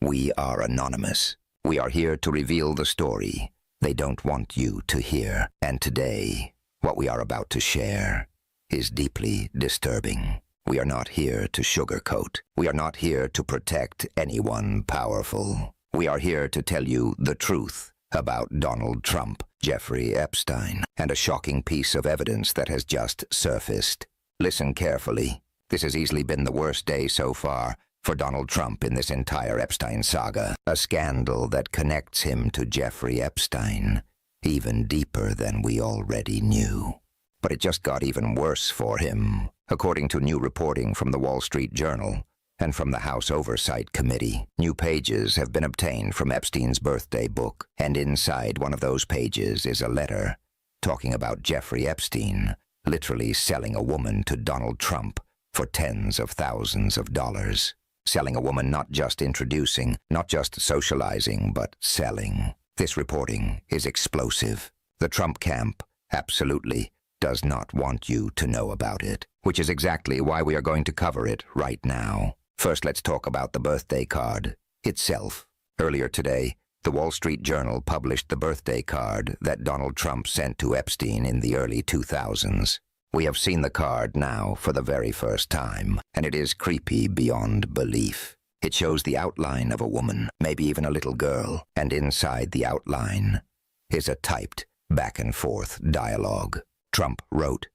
We are anonymous. We are here to reveal the story they don't want you to hear. And today, what we are about to share is deeply disturbing. We are not here to sugarcoat. We are not here to protect anyone powerful. We are here to tell you the truth about Donald Trump, Jeffrey Epstein, and a shocking piece of evidence that has just surfaced. Listen carefully. This has easily been the worst day so far for Donald Trump in this entire Epstein saga. A scandal that connects him to Jeffrey Epstein even deeper than we already knew. But it just got even worse for him. According to new reporting from the Wall Street Journal and from the House Oversight Committee, new pages have been obtained from Epstein's birthday book, and inside one of those pages is a letter talking about Jeffrey Epstein literally selling a woman to Donald Trump for tens of thousands of dollars. Selling a woman, not just introducing, not just socializing, but selling. This reporting is explosive. The Trump camp absolutely does not want you to know about it, which is exactly why we are going to cover it right now. First, let's talk about the birthday card itself. Earlier today, the Wall Street Journal published the birthday card that Donald Trump sent to Epstein in the early 2000s. We have seen the card now for the very first time, and it is creepy beyond belief. It shows the outline of a woman, maybe even a little girl, and inside the outline is a typed back-and-forth dialogue. Trump wrote,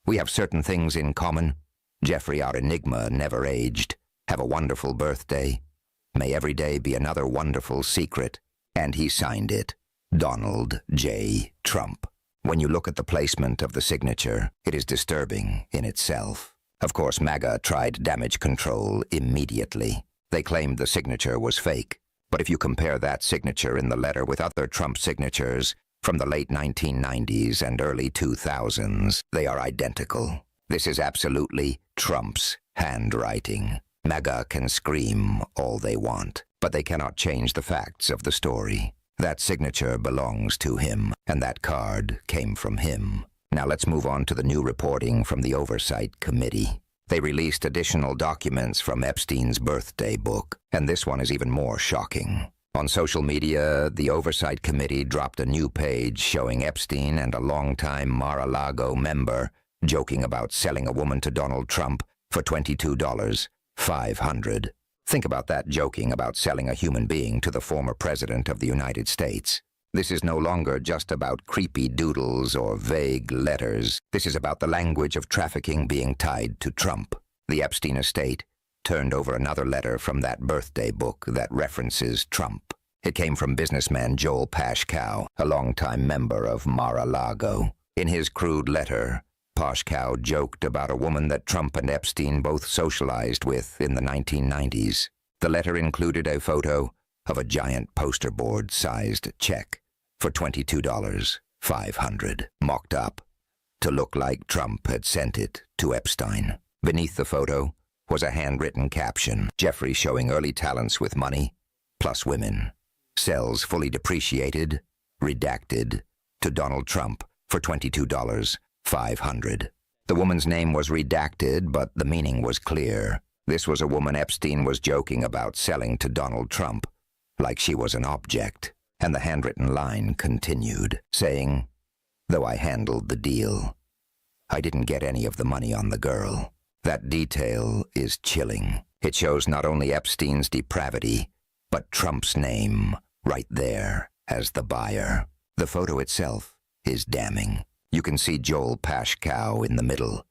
"We have certain things in common. Jeffrey, our enigma, never aged. Have a wonderful birthday. May every day be another wonderful secret." And he signed it, Donald J. Trump. When you look at the placement of the signature, it is disturbing in itself. Of course, MAGA tried damage control immediately. They claimed the signature was fake. But if you compare that signature in the letter with other Trump signatures from the late 1990s and early 2000s, they are identical. This is absolutely Trump's handwriting. MAGA can scream all they want, but they cannot change the facts of the story. That signature belongs to him, and that card came from him. Now let's move on to the new reporting from the Oversight Committee. They released additional documents from Epstein's birthday book, and this one is even more shocking. On social media, the Oversight Committee dropped a new page showing Epstein and a longtime Mar-a-Lago member joking about selling a woman to Donald Trump for $22,500. Think about that, joking about selling a human being to the former president of the United States. This is no longer just about creepy doodles or vague letters. This is about the language of trafficking being tied to Trump. The Epstein estate turned over another letter from that birthday book that references Trump. It came from businessman Joel Pashkow, a longtime member of Mar-a-Lago. In his crude letter, Pashkow joked about a woman that Trump and Epstein both socialized with in the 1990s. The letter included a photo of a giant poster board-sized check for $22,500, mocked up to look like Trump had sent it to Epstein. Beneath the photo was a handwritten caption, "Jeffrey showing early talents with money, plus women. Sells fully depreciated, redacted, to Donald Trump for $22,500. The woman's name was redacted, but the meaning was clear. This was a woman Epstein was joking about selling to Donald Trump, like she was an object. And the handwritten line continued, saying, "Though I handled the deal, I didn't get any of the money on the girl." That detail is chilling. It shows not only Epstein's depravity, but Trump's name right there as the buyer. The photo itself is damning. You can see Joel Pashkow in the middle,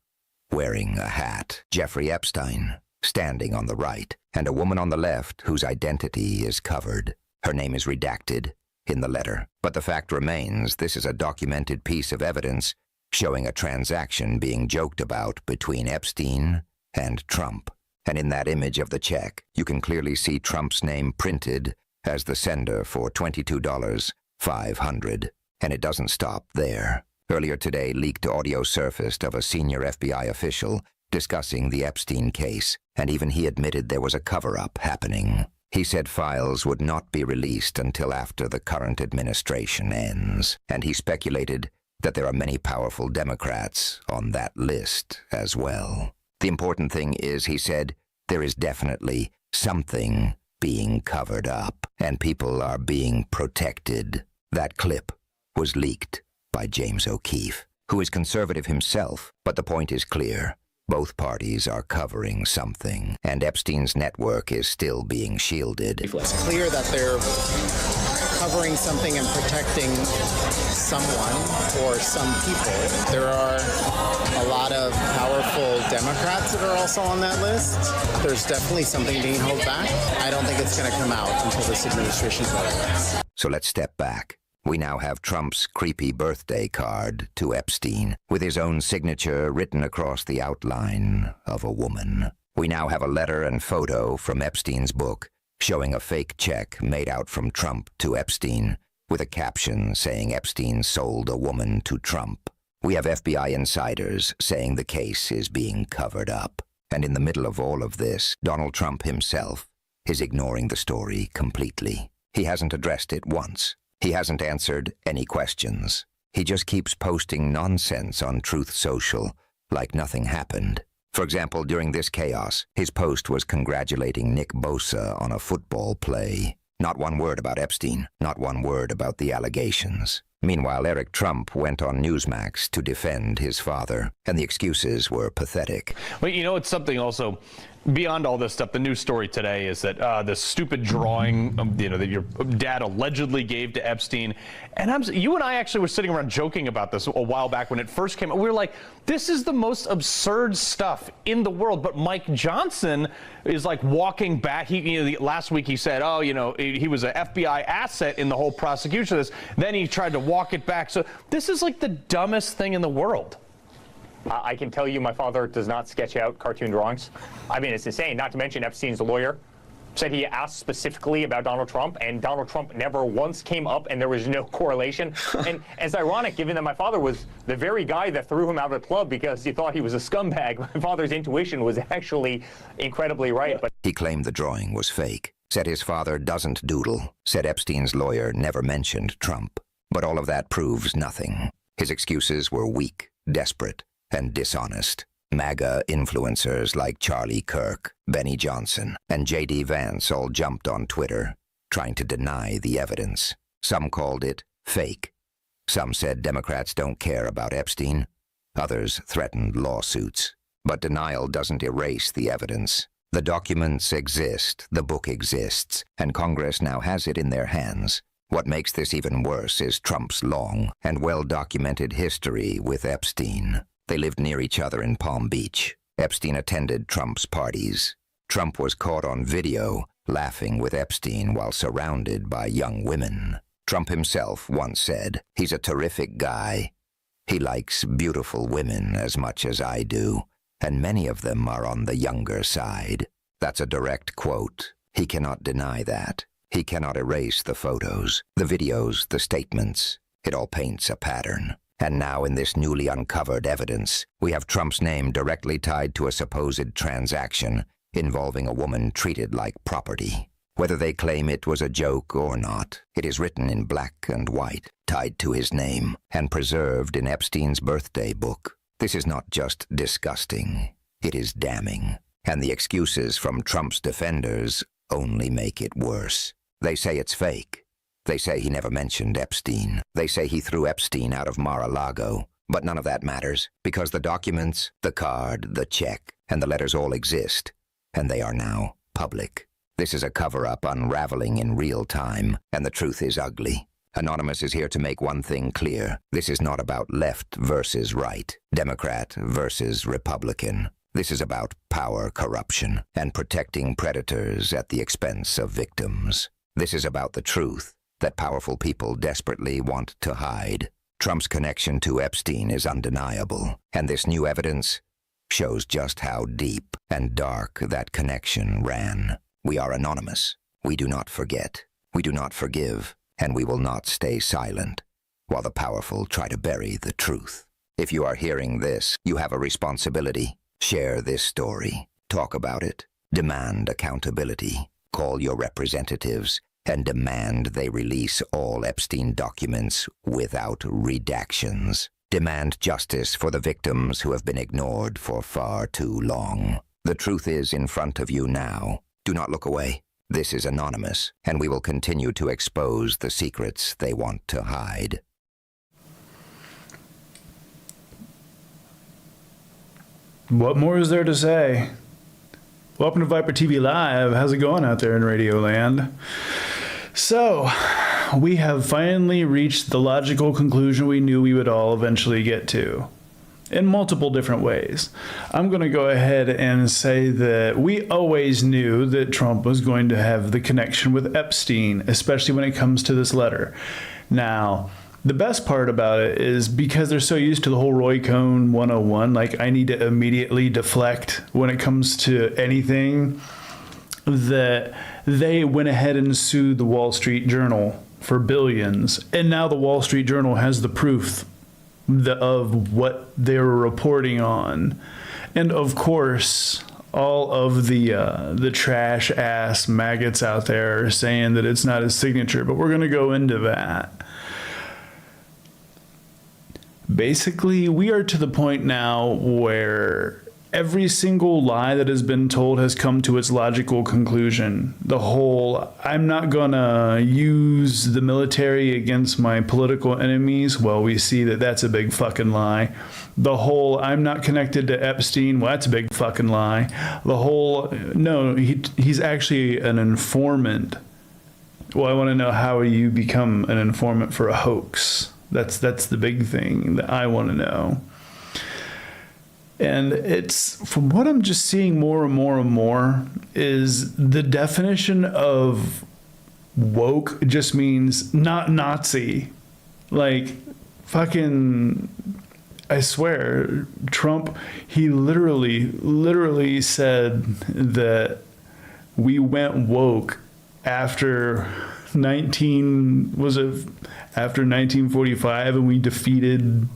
wearing a hat, Jeffrey Epstein standing on the right, and a woman on the left whose identity is covered. Her name is redacted in the letter. But the fact remains, this is a documented piece of evidence showing a transaction being joked about between Epstein and Trump. And in that image of the check, you can clearly see Trump's name printed as the sender for $22,500. And it doesn't stop there. Earlier today, leaked audio surfaced of a senior FBI official discussing the Epstein case, and even he admitted there was a cover-up happening. He said files would not be released until after the current administration ends, and he speculated that there are many powerful Democrats on that list as well. The important thing is, he said, there is definitely something being covered up, and people are being protected. That clip was leaked by James O'Keefe, who is conservative himself, but the point is clear. Both parties are covering something, and Epstein's network is still being shielded. It's clear that they're covering something and protecting someone or some people. There are a lot of powerful Democrats that are also on that list. There's definitely something being held back. I don't think it's going to come out until this administration's over. So let's step back. We now have Trump's creepy birthday card to Epstein, with his own signature written across the outline of a woman. We now have a letter and photo from Epstein's book, showing a fake check made out from Trump to Epstein, with a caption saying Epstein sold a woman to Trump. We have FBI insiders saying the case is being covered up. And in the middle of all of this, Donald Trump himself is ignoring the story completely. He hasn't addressed it once. He hasn't answered any questions. He just keeps posting nonsense on Truth Social like nothing happened. For example, during this chaos, his post was congratulating Nick Bosa on a football play. Not one word about Epstein, not one word about the allegations. Meanwhile, Eric Trump went on Newsmax to defend his father, and the excuses were pathetic. Well, you know, it's something also beyond all this stuff. The news story today is that the stupid drawing, that your dad allegedly gave to Epstein. And you and I actually were sitting around joking about this a while back when it first came out. We were like, this is the most absurd stuff in the world. But Mike Johnson is like walking back. Last week he said, he was an FBI asset in the whole prosecution of this. Then he tried to walk it back. So this is like the dumbest thing in the world. I can tell you my father does not sketch out cartoon drawings. I mean, it's insane. Not to mention Epstein's lawyer said he asked specifically about Donald Trump, and Donald Trump never once came up, and there was no correlation. And it's ironic, given that my father was the very guy that threw him out of the club because he thought he was a scumbag. My father's intuition was actually incredibly right. But he claimed the drawing was fake, said his father doesn't doodle, said Epstein's lawyer never mentioned Trump. But all of that proves nothing. His excuses were weak, desperate, and dishonest. MAGA influencers like Charlie Kirk, Benny Johnson, and J.D. Vance all jumped on Twitter, trying to deny the evidence. Some called it fake. Some said Democrats don't care about Epstein. Others threatened lawsuits. But denial doesn't erase the evidence. The documents exist, the book exists, and Congress now has it in their hands. What makes this even worse is Trump's long and well-documented history with Epstein. They lived near each other in Palm Beach. Epstein attended Trump's parties. Trump was caught on video laughing with Epstein while surrounded by young women. Trump himself once said, "He's a terrific guy. He likes beautiful women as much as I do, and many of them are on the younger side." That's a direct quote. He cannot deny that. He cannot erase the photos, the videos, the statements. It all paints a pattern. And now in this newly uncovered evidence, we have Trump's name directly tied to a supposed transaction involving a woman treated like property. Whether they claim it was a joke or not, it is written in black and white, tied to his name, and preserved in Epstein's birthday book. This is not just disgusting, it is damning. And the excuses from Trump's defenders only make it worse. They say it's fake. They say he never mentioned Epstein. They say he threw Epstein out of Mar-a-Lago. But none of that matters, because the documents, the card, the check, and the letters all exist, and they are now public. This is a cover-up unraveling in real time, and the truth is ugly. Anonymous is here to make one thing clear. This is not about left versus right, Democrat versus Republican. This is about power corruption and protecting predators at the expense of victims. This is about the truth that powerful people desperately want to hide. Trump's connection to Epstein is undeniable, and this new evidence shows just how deep and dark that connection ran. We are anonymous. We do not forget. We do not forgive, and we will not stay silent while the powerful try to bury the truth. If you are hearing this, you have a responsibility. Share this story. Talk about it. Demand accountability. Call your representatives and demand they release all Epstein documents without redactions. Demand justice for the victims who have been ignored for far too long. The truth is in front of you now. Do not look away. This is anonymous, and we will continue to expose the secrets they want to hide. What more is there to say? Welcome to ViperTV Live. How's it going out there in Radio Land? So, we have finally reached the logical conclusion we knew we would all eventually get to, in multiple different ways. I'm going to go ahead and say that we always knew that Trump was going to have the connection with Epstein, especially when it comes to this letter. Now, the best part about it is because they're so used to the whole Roy Cohn 101, like I need to immediately deflect when it comes to anything, that they went ahead and sued the Wall Street Journal for billions. And now the Wall Street Journal has the proof of what they were reporting on. And of course, all of the trash ass maggots out there are saying that it's not his signature, but we're going to go into that. Basically, we are to the point now where every single lie that has been told has come to its logical conclusion. The whole, I'm not gonna use the military against my political enemies, well, we see that that's a big fucking lie. The whole, I'm not connected to Epstein, well, that's a big fucking lie. The whole, no, he's actually an informant. Well, I want to know, how you become an informant for a hoax? That's the big thing that I want to know. And it's, from what I'm just seeing more and more and more, is the definition of woke just means not Nazi. Like, fucking, I swear, Trump, he literally said that we went woke after 1945, and we defeated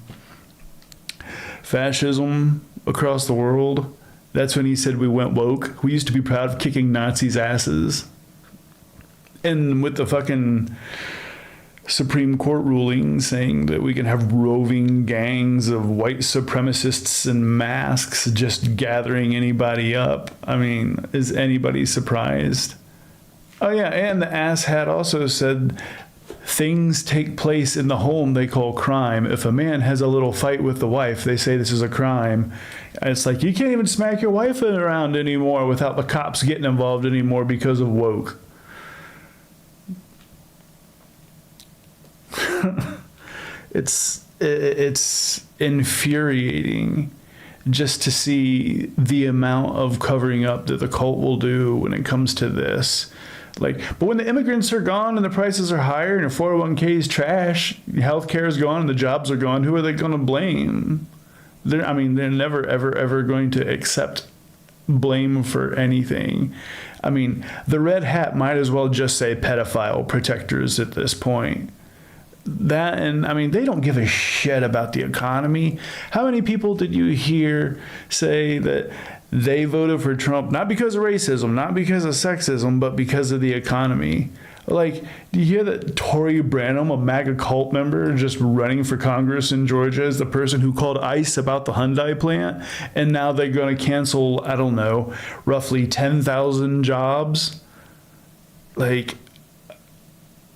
fascism across the world. That's when he said we went woke. We used to be proud of kicking Nazis' asses. And with the fucking Supreme Court ruling saying that we can have roving gangs of white supremacists in masks just gathering anybody up. I mean, is anybody surprised? Oh yeah, and the asshat also said things take place in the home they call crime. If a man has a little fight with the wife, they say this is a crime. And it's like, you can't even smack your wife around anymore without the cops getting involved anymore because of woke. It's infuriating just to see the amount of covering up that the cult will do when it comes to this. Like, but when the immigrants are gone and the prices are higher and your 401k is trash, healthcare is gone and the jobs are gone, who are they going to blame? They're never, ever going to accept blame for anything. I mean, the red hat might as well just say pedophile protectors at this point. That, and I mean, they don't give a shit about the economy. How many people did you hear say that they voted for Trump not because of racism, not because of sexism, but because of the economy? Like, do you hear that Tory Branham, a MAGA cult member, just running for Congress in Georgia, is the person who called ICE about the Hyundai plant? And now they're going to cancel, I don't know, roughly 10,000 jobs? Like,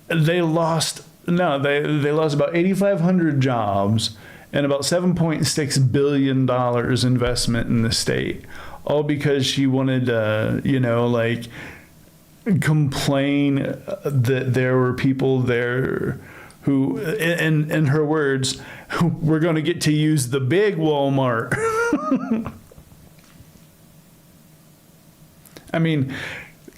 they lost about 8,500 jobs and about $7.6 billion investment in the state, all because she wanted to, complain that there were people there who, in her words, were going to get to use the big Walmart. I mean,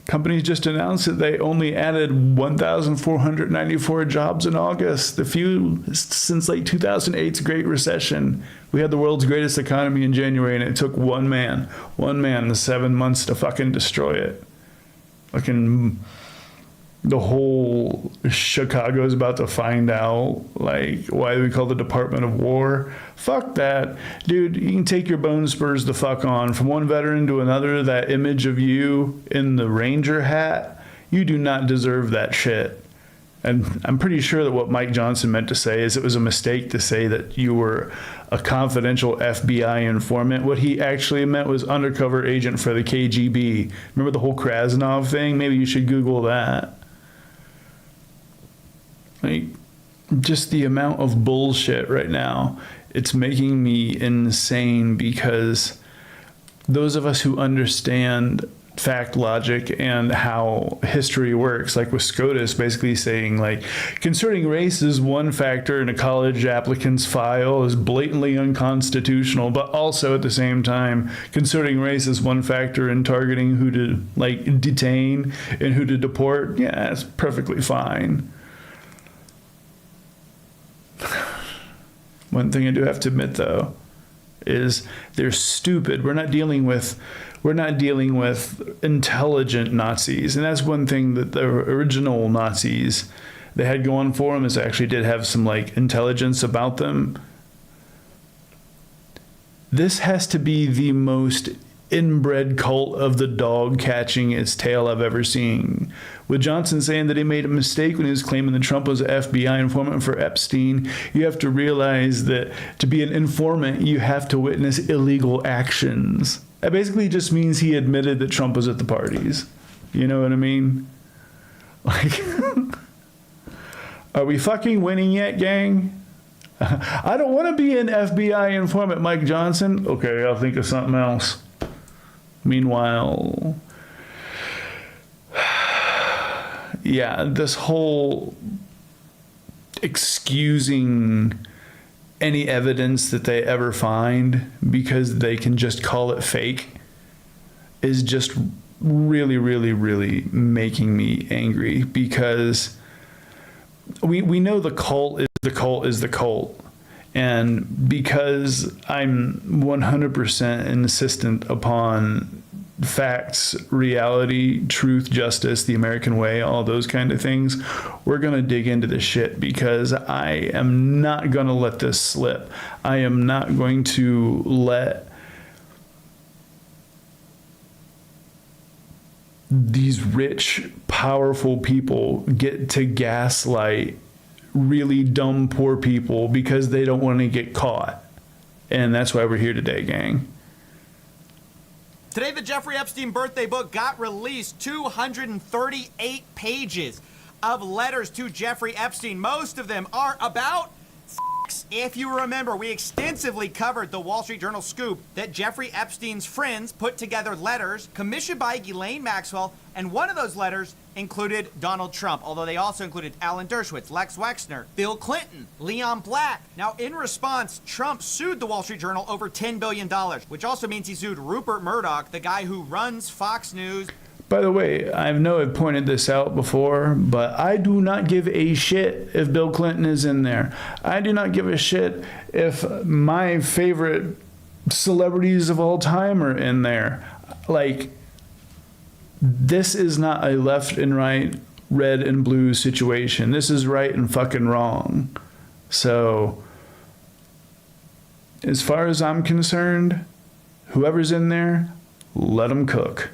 companies just announced that they only added 1,494 jobs in August, the few since like 2008's Great Recession. We had the world's greatest economy in January, and it took one man in 7 months to fucking destroy it. Fucking the whole Chicago's about to find out, like, why we call the Department of War. Fuck that. Dude, you can take your bone spurs the fuck on. From one veteran to another, that image of you in the Ranger hat, you do not deserve that shit. And I'm pretty sure that what Mike Johnson meant to say is it was a mistake to say that you were a confidential FBI informant. What he actually meant was undercover agent for the KGB. Remember the whole Krasnov thing? Maybe you should Google that. Like, just the amount of bullshit right now, it's making me insane, because those of us who understand fact, logic, and how history works, like with SCOTUS basically saying, like, concerning race is one factor in a college applicant's file is blatantly unconstitutional, but also at the same time, concerning race is one factor in targeting who to, like, detain and who to deport. Yeah, that's perfectly fine. One thing I do have to admit, though, is they're stupid. We're not dealing with intelligent Nazis. And that's one thing that the original Nazis they had going for them, is they actually did have some, like, intelligence about them. This has to be the most inbred cult of the dog catching its tail I've ever seen. With Johnson saying that he made a mistake when he was claiming that Trump was an FBI informant for Epstein, you have to realize that to be an informant, you have to witness illegal actions. That basically just means he admitted that Trump was at the parties. You know what I mean? Like, are we fucking winning yet, gang? I don't want to be an FBI informant, Mike Johnson. Okay, I'll think of something else. Meanwhile, yeah, this whole excusing any evidence that they ever find because they can just call it fake is just really, really, really making me angry, because we know the cult is the cult. And because I'm 100% insistent upon facts, reality, truth, justice, the American way, all those kind of things, we're going to dig into this shit, because I am not going to let this slip. I am not going to let these rich, powerful people get to gaslight really dumb, poor people because they don't want to get caught. And that's why we're here today, gang. Today, the Jeffrey Epstein birthday book got released. 238 pages of letters to Jeffrey Epstein. Most of them are about sex. If you remember, we extensively covered the Wall Street Journal scoop that Jeffrey Epstein's friends put together letters commissioned by Ghislaine Maxwell, and one of those letters included Donald Trump, although they also included Alan Dershowitz, Lex Wexner, Bill Clinton, Leon Black. Now, in response, Trump sued the Wall Street Journal over $10 billion, which also means he sued Rupert Murdoch, the guy who runs Fox News. By the way, I know I've pointed this out before, but I do not give a shit if Bill Clinton is in there. I do not give a shit if my favorite celebrities of all time are in there. Like, this is not a left and right, red and blue situation. This is right and fucking wrong. So, as far as I'm concerned, whoever's in there, let them cook.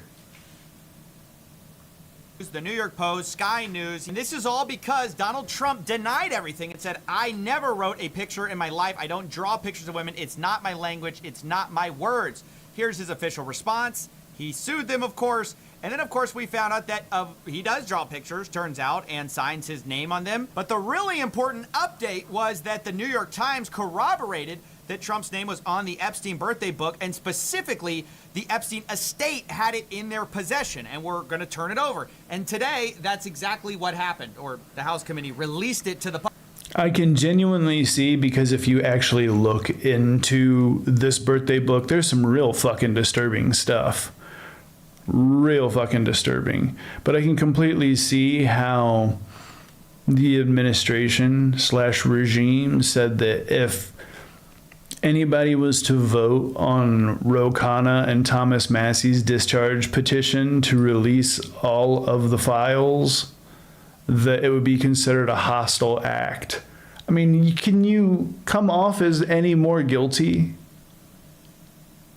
The New York Post, Sky News, and this is all because Donald Trump denied everything and said, I never wrote a picture in my life. I don't draw pictures of women. It's not my language. It's not my words. Here's his official response. He sued them, of course. And then, of course, we found out that he does draw pictures, turns out, and signs his name on them. But the really important update was that the New York Times corroborated that Trump's name was on the Epstein birthday book, and specifically the Epstein estate had it in their possession, and we're going to turn it over. And today, that's exactly what happened, or the House committee released it to the public. I can genuinely see, because if you actually look into this birthday book, there's some real fucking disturbing stuff. Real fucking disturbing. But I can completely see how the administration / regime said that if anybody was to vote on Ro Khanna and Thomas Massey's discharge petition to release all of the files, that it would be considered a hostile act. I mean, can you come off as any more guilty?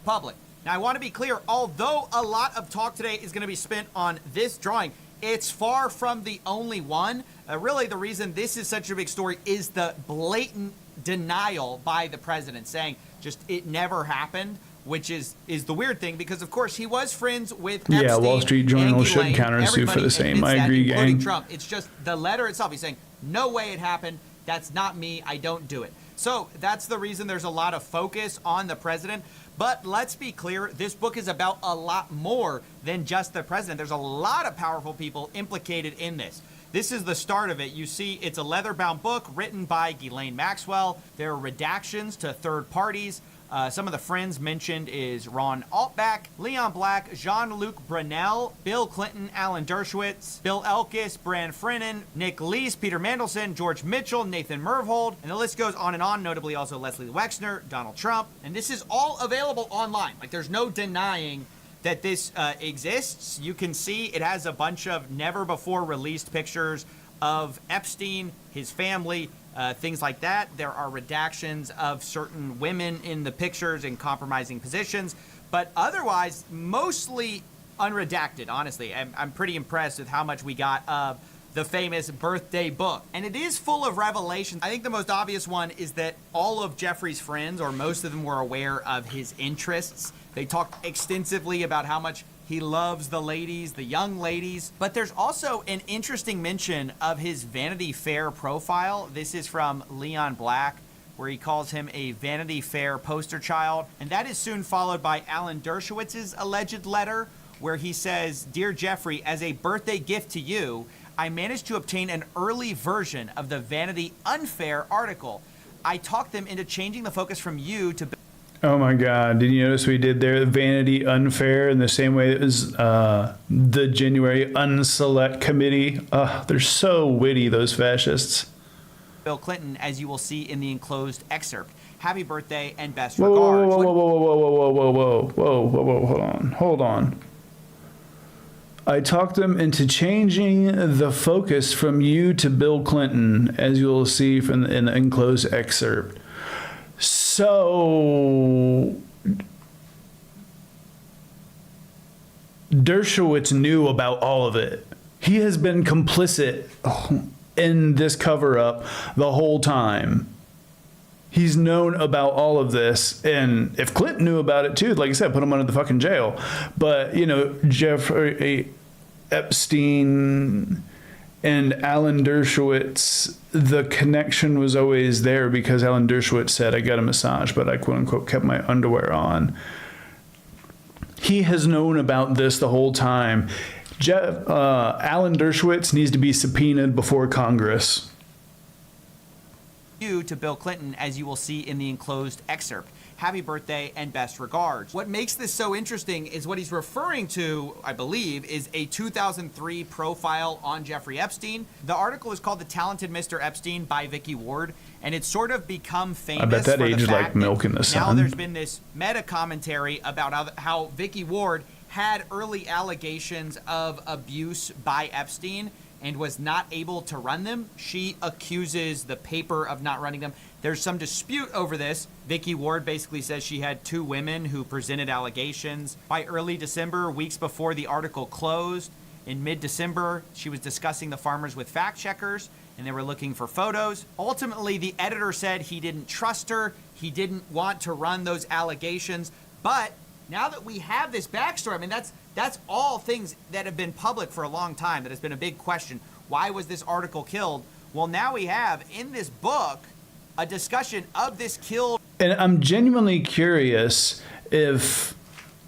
Public. Now, I want to be clear, although a lot of talk today is going to be spent on this drawing, it's far from the only one. Really, the reason this is such a big story is the blatant denial by the president, saying just it never happened, which is the weird thing, because of course he was friends with Epstein. Yeah, Wall Street Journal should Ghislaine. countersue for the same. I agree, including gang. Trump. It's just the letter itself. He's saying, no way it happened. That's not me. I don't do it. So that's the reason there's a lot of focus on the president. But let's be clear, this book is about a lot more than just the president. There's a lot of powerful people implicated in this. This is the start of it. You see, it's a leather-bound book written by Ghislaine Maxwell. There are redactions to third parties. Some of the friends mentioned is Ron Altbach, Leon Black, Jean-Luc Brunel, Bill Clinton, Alan Dershowitz, Bill Elkis, Bran Frennan, Nick Leese, Peter Mandelson, George Mitchell, Nathan Myhrvold, and the list goes on and on, notably also Leslie Wexner, Donald Trump. And this is all available online. Like, there's no denying that this exists. You can see it has a bunch of never-before-released pictures of Epstein, his family, things like that. There are redactions of certain women in the pictures in compromising positions, but otherwise mostly unredacted, honestly. I'm pretty impressed with how much we got of the famous birthday book. And it is full of revelations. I think the most obvious one is that all of Jeffrey's friends, or most of them, were aware of his interests. They talked extensively about how much he loves the ladies, the young ladies. But there's also an interesting mention of his Vanity Fair profile. This is from Leon Black, where he calls him a Vanity Fair poster child. And that is soon followed by Alan Dershowitz's alleged letter, where he says, "Dear Jeffrey, as a birthday gift to you, I managed to obtain an early version of the Vanity Unfair article. I talked them into changing the focus from you to..." Oh my God! Did you notice we did there Vanity Unfair in the same way it was the January Unselect Committee? They're so witty, those fascists. Bill Clinton, as you will see in the enclosed excerpt. Happy birthday and best Whoa, regards. whoa, hold on. I talked them into changing the focus from you to Bill Clinton, as you'll see from in the enclosed excerpt. So Dershowitz knew about all of it. He has been complicit in this cover-up the whole time. He's known about all of this, and if Clinton knew about it too, like I said, put him under the fucking jail. But you know, Jeffrey Epstein and Alan Dershowitz, the connection was always there because Alan Dershowitz said, "I got a massage, but I quote unquote kept my underwear on." He has known about this the whole time. Alan Dershowitz needs to be subpoenaed before Congress. You to Bill Clinton, as you will see in the enclosed excerpt. Happy birthday and best regards. What makes this so interesting is what he's referring to, I believe, is a 2003 profile on Jeffrey Epstein. The article is called "The Talented Mr. Epstein" by Vicky Ward, and it's sort of become famous. I bet that for aged the like fact milk in the now sun. there's been this meta commentary about how Vicky Ward had early allegations of abuse by Epstein and was not able to run them. She accuses the paper of not running them. There's some dispute over this. Vicky Ward basically says she had two women who presented allegations. By early December, weeks before the article closed, in mid-December, she was discussing the farmers with fact checkers, and they were looking for photos. Ultimately, the editor said he didn't trust her. He didn't want to run those allegations. But now that we have this backstory, I mean, that's all things that have been public for a long time. That has been a big question. Why was this article killed? Well, now we have in this book a discussion of this killed. And I'm genuinely curious if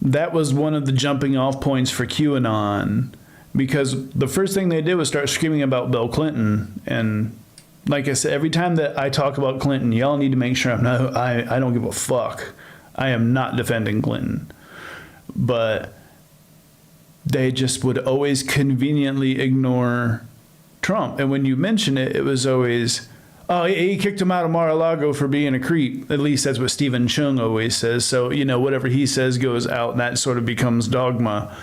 that was one of the jumping off points for QAnon, because the first thing they did was start screaming about Bill Clinton. And like I said, every time that I talk about Clinton, y'all need to make sure I don't give a fuck. I am not defending Clinton. But they just would always conveniently ignore Trump. And when you mention it, it was always, oh, he kicked him out of Mar-a-Lago for being a creep. At least that's what Stephen Chung always says. So, you know, whatever he says goes out, and that sort of becomes dogma.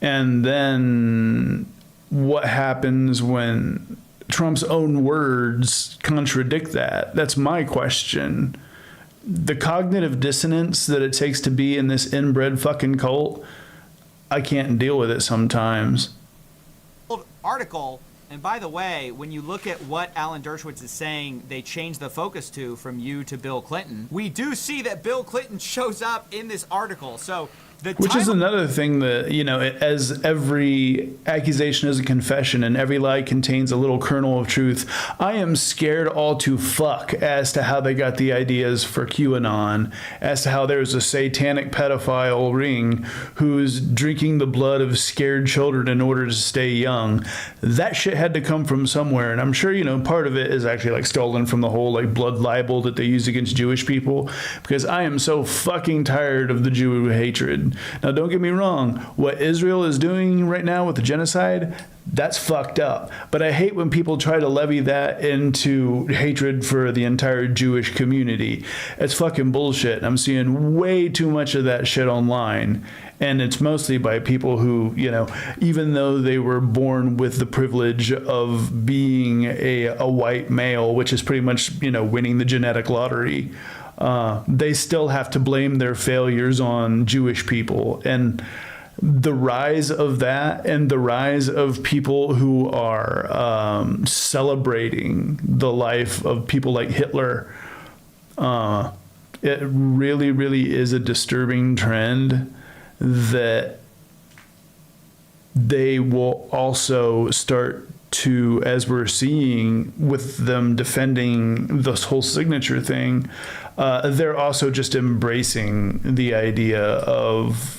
And then what happens when Trump's own words contradict that? That's my question. The cognitive dissonance that it takes to be in this inbred fucking cult, I can't deal with it sometimes. article. And by the way, when you look at what Alan Dershowitz is saying, they changed the focus to from you to Bill Clinton. We do see that Bill Clinton shows up in this article. So which is another thing that, you know, as every accusation is a confession and every lie contains a little kernel of truth, I am scared all to fuck as to how they got the ideas for QAnon, as to how there's a satanic pedophile ring who's drinking the blood of scared children in order to stay young. That shit had to come from somewhere. And I'm sure, you know, part of it is actually like stolen from the whole like blood libel that they use against Jewish people, because I am so fucking tired of the Jew hatred. Now, don't get me wrong. What Israel is doing right now with the genocide, that's fucked up. But I hate when people try to levy that into hatred for the entire Jewish community. It's fucking bullshit. I'm seeing way too much of that shit online. And it's mostly by people who, you know, even though they were born with the privilege of being a white male, which is pretty much, you know, winning the genetic lottery, they still have to blame their failures on Jewish people. And the rise of that and the rise of people who are celebrating the life of people like Hitler, it really, really is a disturbing trend that they will also start to, as we're seeing with them defending this whole signature thing, they're also just embracing the idea of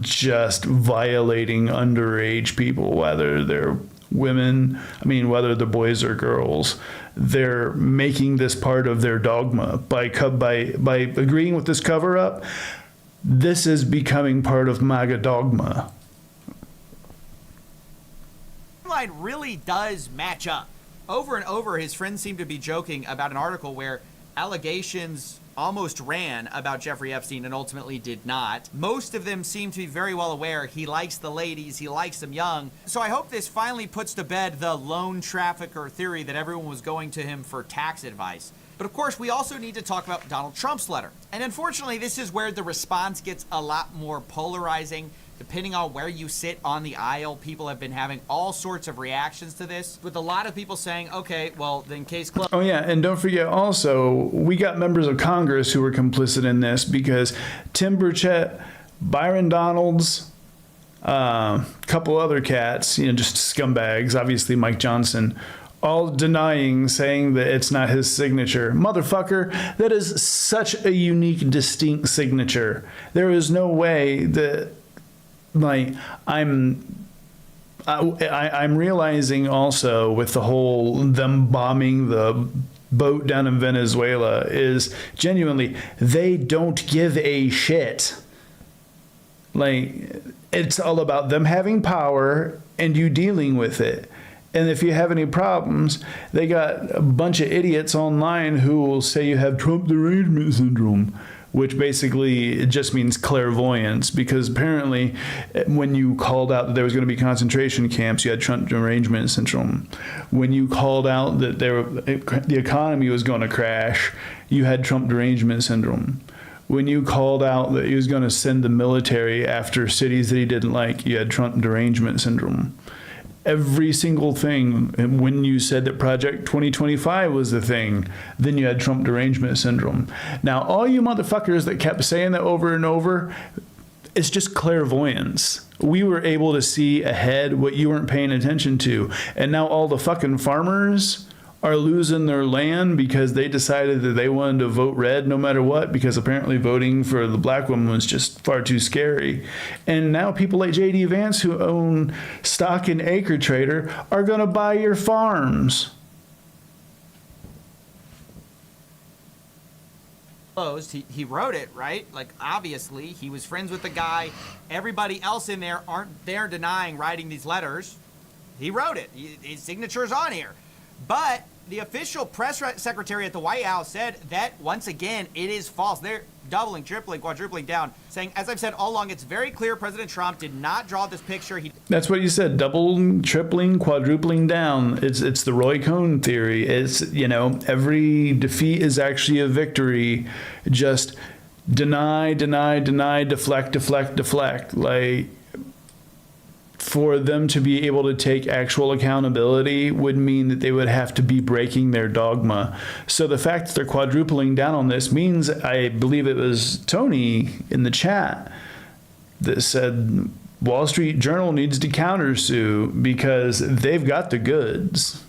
just violating underage people, whether they're women, whether they're boys or girls. They're making this part of their dogma by agreeing with this cover up. This is becoming part of MAGA dogma. Line really does match up. Over and over, his friends seem to be joking about an article where allegations almost ran about Jeffrey Epstein and ultimately did not. Most of them seem to be very well aware he likes the ladies, he likes them young. So I hope this finally puts to bed the lone trafficker theory that everyone was going to him for tax advice. But of course, we also need to talk about Donald Trump's letter. And unfortunately, this is where the response gets a lot more polarizing. Depending on where you sit on the aisle, people have been having all sorts of reactions to this, with a lot of people saying, okay, well, then case closed. Oh, yeah, and don't forget also, we got members of Congress who were complicit in this because Tim Burchett, Byron Donalds, a couple other cats, just scumbags, obviously Mike Johnson, all denying, saying that it's not his signature. Motherfucker, that is such a unique, distinct signature. There is no way that... I'm realizing also with the whole them bombing the boat down in Venezuela is genuinely they don't give a shit. It's all about them having power and you dealing with it. And if you have any problems, they got a bunch of idiots online who will say you have Trump derangement syndrome, which basically it just means clairvoyance, because apparently when you called out that there was going to be concentration camps, you had Trump derangement syndrome. When you called out that the economy was going to crash, you had Trump derangement syndrome. When you called out that he was going to send the military after cities that he didn't like, you had Trump derangement syndrome. Every single thing. And when you said that Project 2025 was the thing, then you had Trump derangement syndrome. Now, all you motherfuckers that kept saying that over and over, it's just clairvoyance. We were able to see ahead what you weren't paying attention to. And now all the fucking farmers are losing their land because they decided that they wanted to vote red no matter what, because apparently voting for the black woman was just far too scary. And now people like J.D. Vance, who own stock in Acre Trader, are going to buy your farms. He wrote it, right? Obviously, he was friends with the guy. Everybody else in there aren't there denying writing these letters. He wrote it. His signature's on here. But the official press secretary at the White House said that, once again, it is false. They're doubling, tripling, quadrupling down, saying, as I've said all along, it's very clear President Trump did not draw this picture. That's what you said, doubling, tripling, quadrupling down. It's the Roy Cohn theory. It's, every defeat is actually a victory. Just deny, deflect. for them to be able to take actual accountability would mean that they would have to be breaking their dogma. So the fact that they're quadrupling down on this means, I believe it was Tony in the chat that said Wall Street Journal needs to countersue because they've got the goods.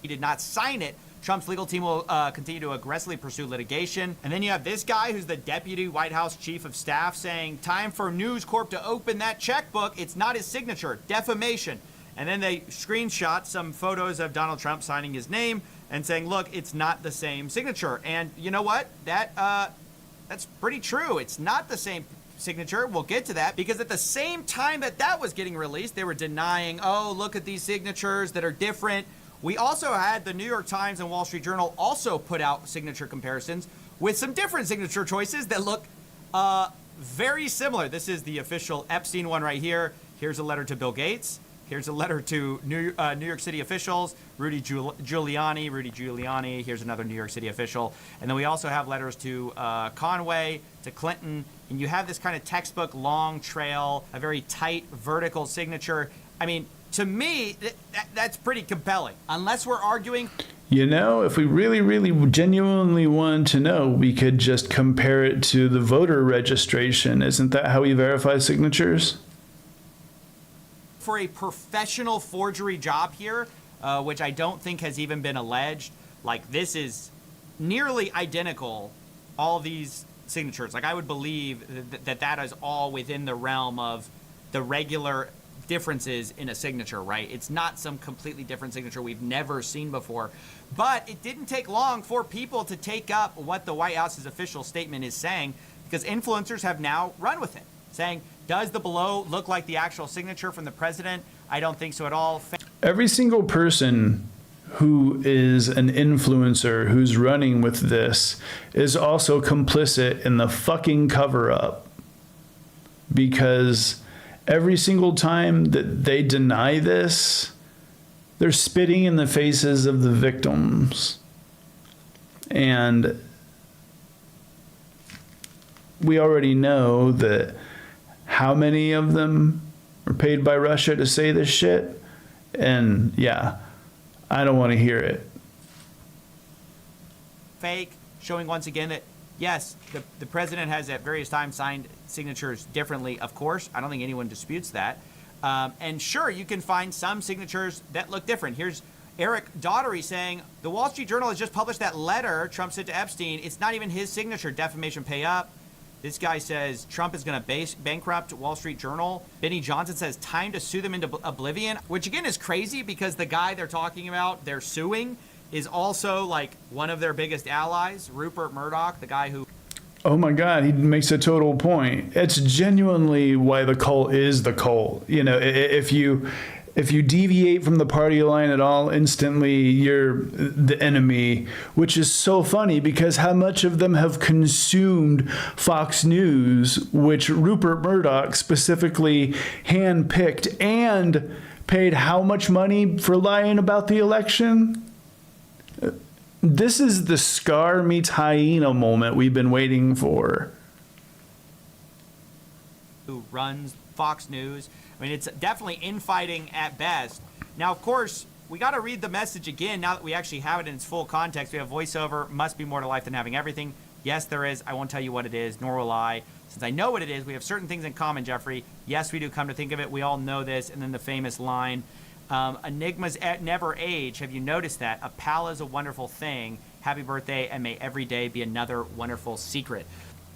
He did not sign it. Trump's legal team will continue to aggressively pursue litigation. And then you have this guy who's the deputy White House chief of staff saying, time for News Corp to open that checkbook. It's not his signature. Defamation. And then they screenshot some photos of Donald Trump signing his name and saying, look, it's not the same signature. And you know what? That's pretty true. It's not the same signature. We'll get to that because at the same time that that was getting released, they were denying, oh, look at these signatures that are different. We also had the New York Times and Wall Street Journal also put out signature comparisons with some different signature choices that look very similar. This is the official Epstein one right here. Here's a letter to Bill Gates. Here's a letter to New York City officials, Rudy Giuliani. Here's another New York City official. And then we also have letters to Conway, to Clinton. And you have this kind of textbook long trail, a very tight vertical signature. I mean, to me, that's pretty compelling. Unless we're arguing. You know, if we really, really genuinely wanted to know, we could just compare it to the voter registration. Isn't that how we verify signatures? For a professional forgery job here, which I don't think has even been alleged, like this is nearly identical, all these signatures. Like I would believe that is all within the realm of the regular differences in a signature, right? It's not some completely different signature we've never seen before. But it didn't take long for people to take up what the White House's official statement is saying, because influencers have now run with it, saying, does the below look like the actual signature from the president? I don't think so at all. Every single person who is an influencer who's running with this is also complicit in the fucking cover-up, because every single time that they deny this, they're spitting in the faces of the victims. And we already know that how many of them are paid by Russia to say this shit. And yeah, I don't want to hear it. Fake, showing once again that yes, the president has at various times signed signatures differently, of course. I don't think anyone disputes that. And sure, you can find some signatures that look different. Here's Eric Daughtery saying, the Wall Street Journal has just published that letter Trump sent to Epstein. It's not even his signature. Defamation, pay up. This guy says Trump is going to bankrupt Wall Street Journal. Benny Johnson says time to sue them into oblivion, which again is crazy because the guy they're talking about, they're suing, is also like one of their biggest allies, Rupert Murdoch, the guy who... Oh my God, he makes a total point. It's genuinely why the cult is the cult. You know, if you deviate from the party line at all, instantly you're the enemy, which is so funny because how much of them have consumed Fox News, which Rupert Murdoch specifically handpicked and paid how much money for lying about the election? This is the Scar meets hyena moment we've been waiting for. Who runs Fox News. I mean, it's definitely infighting at best. Now, of course, we got to read the message again now that we actually have it in its full context. We have voiceover, must be more to life than having everything. Yes, there is. I won't tell you what it is, nor will I. Since I know what it is, we have certain things in common, Jeffrey. Yes, we do come to think of it. We all know this. And then the famous line, enigmas never age. Have you noticed that? A pal is a wonderful thing. Happy birthday, and may every day be another wonderful secret.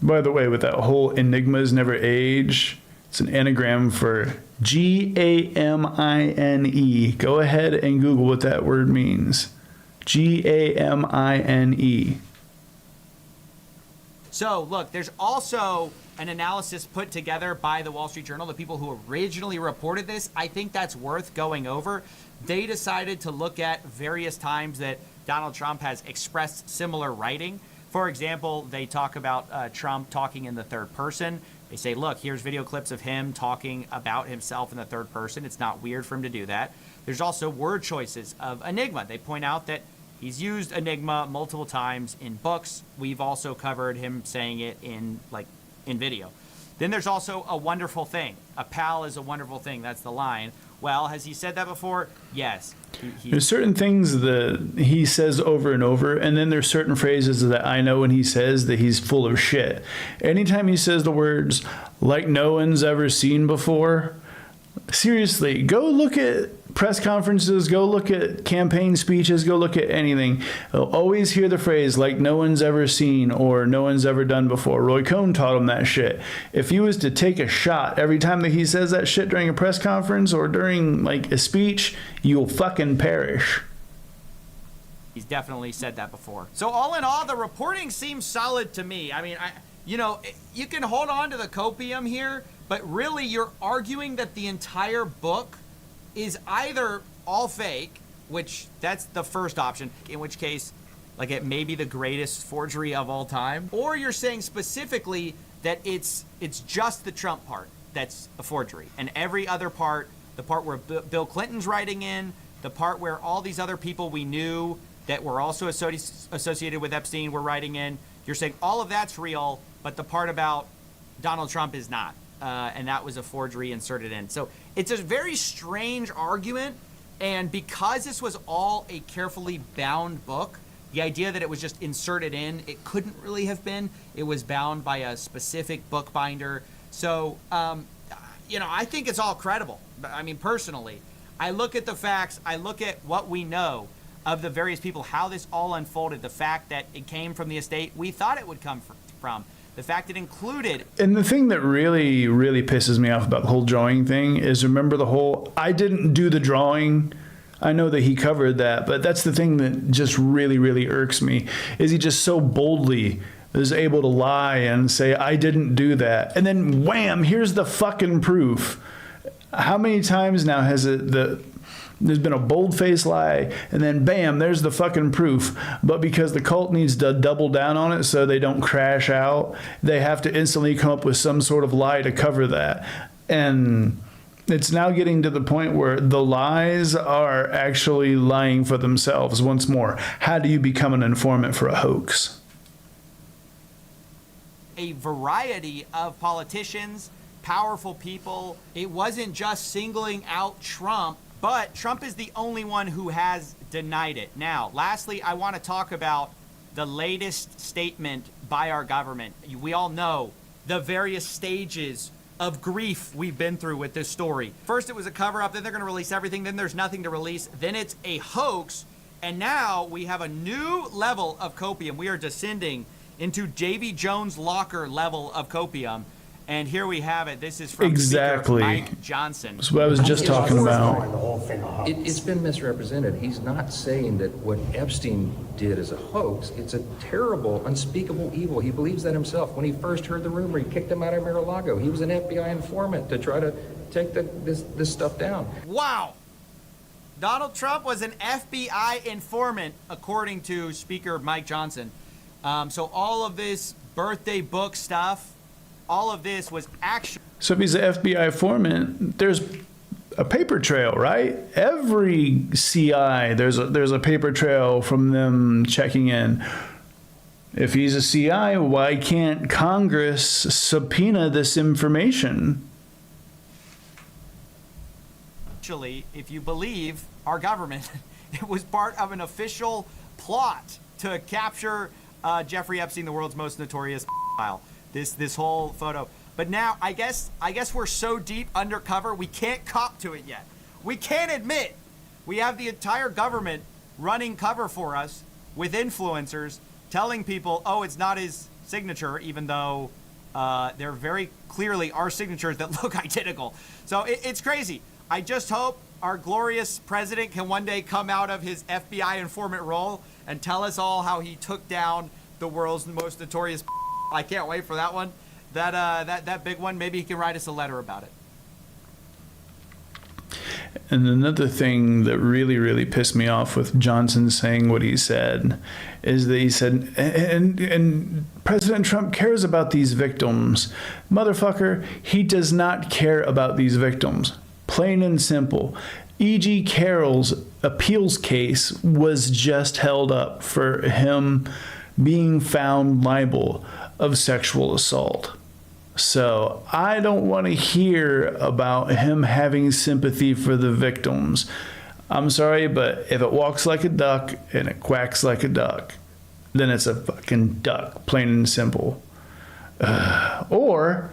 By the way, with that whole enigmas never age, it's an anagram for G-A-M-I-N-E. Go ahead and Google what that word means. G-A-M-I-N-E. So, look, there's also an analysis put together by the Wall Street Journal, the people who originally reported this. I think that's worth going over. They decided to look at various times that Donald Trump has expressed similar writing. For example, they talk about Trump talking in the third person. They say, look, here's video clips of him talking about himself in the third person. It's not weird for him to do that. There's also word choices of enigma. They point out that he's used enigma multiple times in books. We've also covered him saying it in video. Then there's also a wonderful thing. A pal is a wonderful thing. That's the line. Well, has he said that before? Yes. There's certain things that he says over and over, and then there's certain phrases that I know when he says that he's full of shit. Anytime he says the words, like no one's ever seen before, seriously, go look at press conferences, go look at campaign speeches, go look at anything. You'll always hear the phrase, like no one's ever seen or no one's ever done before. Roy Cohn taught him that shit. If he was to take a shot every time that he says that shit during a press conference or during like a speech, you'll fucking perish. He's definitely said that before. So all in all, the reporting seems solid to me. I mean, you can hold on to the copium here, but really you're arguing that the entire book is either all fake, which that's the first option, in which case, like, it may be the greatest forgery of all time, or you're saying specifically that it's just the Trump part that's a forgery, and every other part, the part where Bill Clinton's writing in, the part where all these other people we knew that were also associated with Epstein were writing in, you're saying all of that's real, but the part about Donald Trump is not. And that was a forgery inserted in. So it's a very strange argument. And because this was all a carefully bound book, the idea that it was just inserted in, it couldn't really have been. It was bound by a specific bookbinder. So, I think it's all credible. I mean, personally, I look at the facts. I look at what we know of the various people, how this all unfolded, the fact that it came from the estate we thought it would come from. The fact it included... And the thing that really, really pisses me off about the whole drawing thing is, remember the whole, I didn't do the drawing. I know that he covered that, but that's the thing that just really, really irks me, is he just so boldly is able to lie and say, I didn't do that. And then wham, here's the fucking proof. How many times now has there's been a bold-faced lie, and then bam, there's the fucking proof. But because the cult needs to double down on it so they don't crash out, they have to instantly come up with some sort of lie to cover that. And it's now getting to the point where the lies are actually lying for themselves once more. How do you become an informant for a hoax? A variety of politicians, powerful people. It wasn't just singling out Trump, but Trump is the only one who has denied it. Now, lastly, I want to talk about the latest statement by our government. We all know the various stages of grief we've been through with this story. First, it was a cover-up, then they're going to release everything, then there's nothing to release, then it's a hoax, and now we have a new level of copium. We are descending into Davy Jones' locker level of copium. And here we have it. This is from Speaker Mike Johnson. That's what I was just talking about. It's been misrepresented. He's not saying that what Epstein did is a hoax. It's a terrible, unspeakable evil. He believes that himself. When he first heard the rumor, he kicked him out of Mar-a-Lago. He was an FBI informant to try to take this stuff down. Wow. Donald Trump was an FBI informant, according to Speaker Mike Johnson. So all of this birthday book stuff, all of this was actually... So if he's an FBI informant, there's a paper trail, right? Every CI, there's a paper trail from them checking in. If he's a CI, why can't Congress subpoena this information? Actually, if you believe our government, it was part of an official plot to capture Jeffrey Epstein, the world's most notorious file. This whole photo. But now, I guess we're so deep undercover, we can't cop to it yet. We can't admit we have the entire government running cover for us with influencers telling people, oh, it's not his signature, even though they're very clearly our signatures that look identical. So it's crazy. I just hope our glorious president can one day come out of his FBI informant role and tell us all how he took down the world's most notorious. I can't wait for that one. That big one. Maybe he can write us a letter about it. And another thing that really, really pissed me off with Johnson saying what he said is that he said, and President Trump cares about these victims. Motherfucker, he does not care about these victims. Plain and simple. E.G. Carroll's appeals case was just held up for him being found liable of sexual assault. So I don't want to hear about him having sympathy for the victims. I'm sorry, but if it walks like a duck and it quacks like a duck, then it's a fucking duck, plain and simple. Or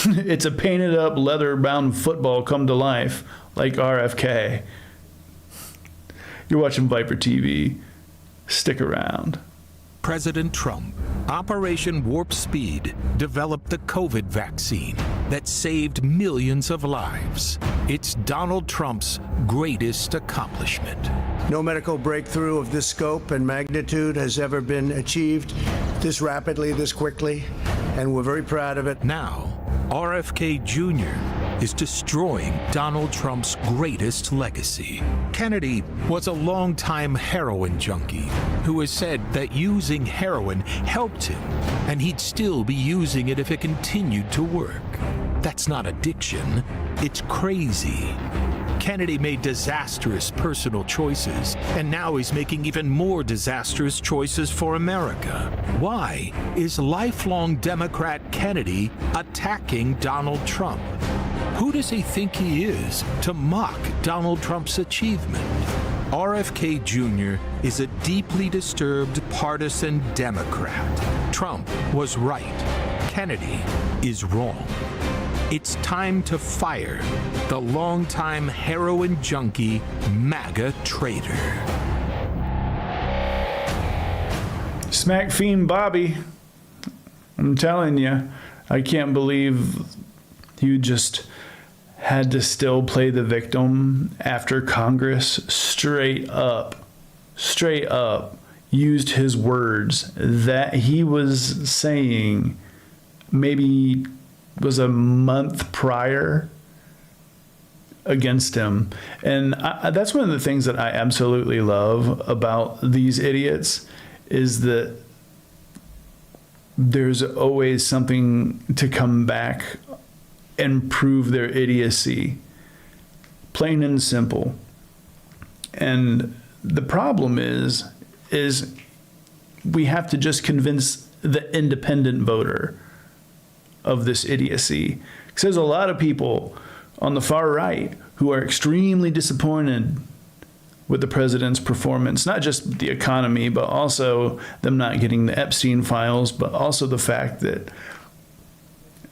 it's a painted up, leather bound football come to life like RFK. You're watching ViperTV. Stick around. President Trump, Operation Warp Speed, developed the COVID vaccine that saved millions of lives. It's Donald Trump's greatest accomplishment. No medical breakthrough of this scope and magnitude has ever been achieved this rapidly, this quickly, and we're very proud of it. Now, RFK Jr. is destroying Donald Trump's greatest legacy. Kennedy was a longtime heroin junkie who has said that using heroin helped him, and he'd still be using it if it continued to work. That's not addiction, it's crazy. Kennedy made disastrous personal choices, and now he's making even more disastrous choices for America. Why is lifelong Democrat Kennedy attacking Donald Trump? Who does he think he is to mock Donald Trump's achievement? RFK Jr. is a deeply disturbed partisan Democrat. Trump was right. Kennedy is wrong. It's time to fire the longtime heroin junkie MAGA traitor. Smack Fiend Bobby. I'm telling you, I can't believe you just had to still play the victim after Congress straight up used his words that he was saying maybe was a month prior against him. And that's one of the things that I absolutely love about these idiots is that there's always something to come back and prove their idiocy, plain and simple. And the problem is we have to just convince the independent voter of this idiocy. Because there's a lot of people on the far right who are extremely disappointed with the president's performance, not just the economy, but also them not getting the Epstein files, but also the fact that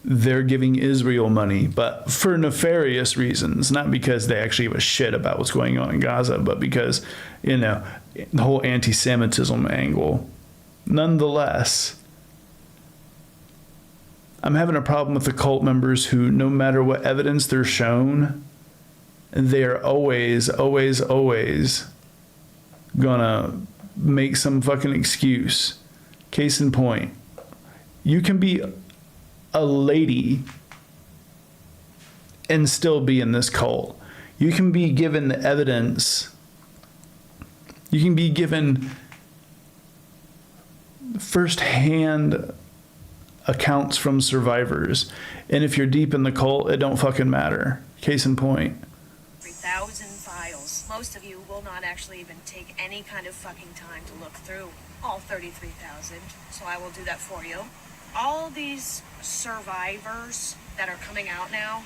they're giving Israel money, but for nefarious reasons, not because they actually give a shit about what's going on in Gaza, but because, the whole anti-Semitism angle. Nonetheless, I'm having a problem with the cult members who, no matter what evidence they're shown, they're always gonna make some fucking excuse. Case in point, you can be a lady and still be in this cult. You can be given the evidence. You can be given firsthand accounts from survivors. And if you're deep in the cult, it don't fucking matter. Case in point. 3,000 files. Most of you will not actually even take any kind of fucking time to look through all 33,000. So I will do that for you. All these survivors that are coming out now,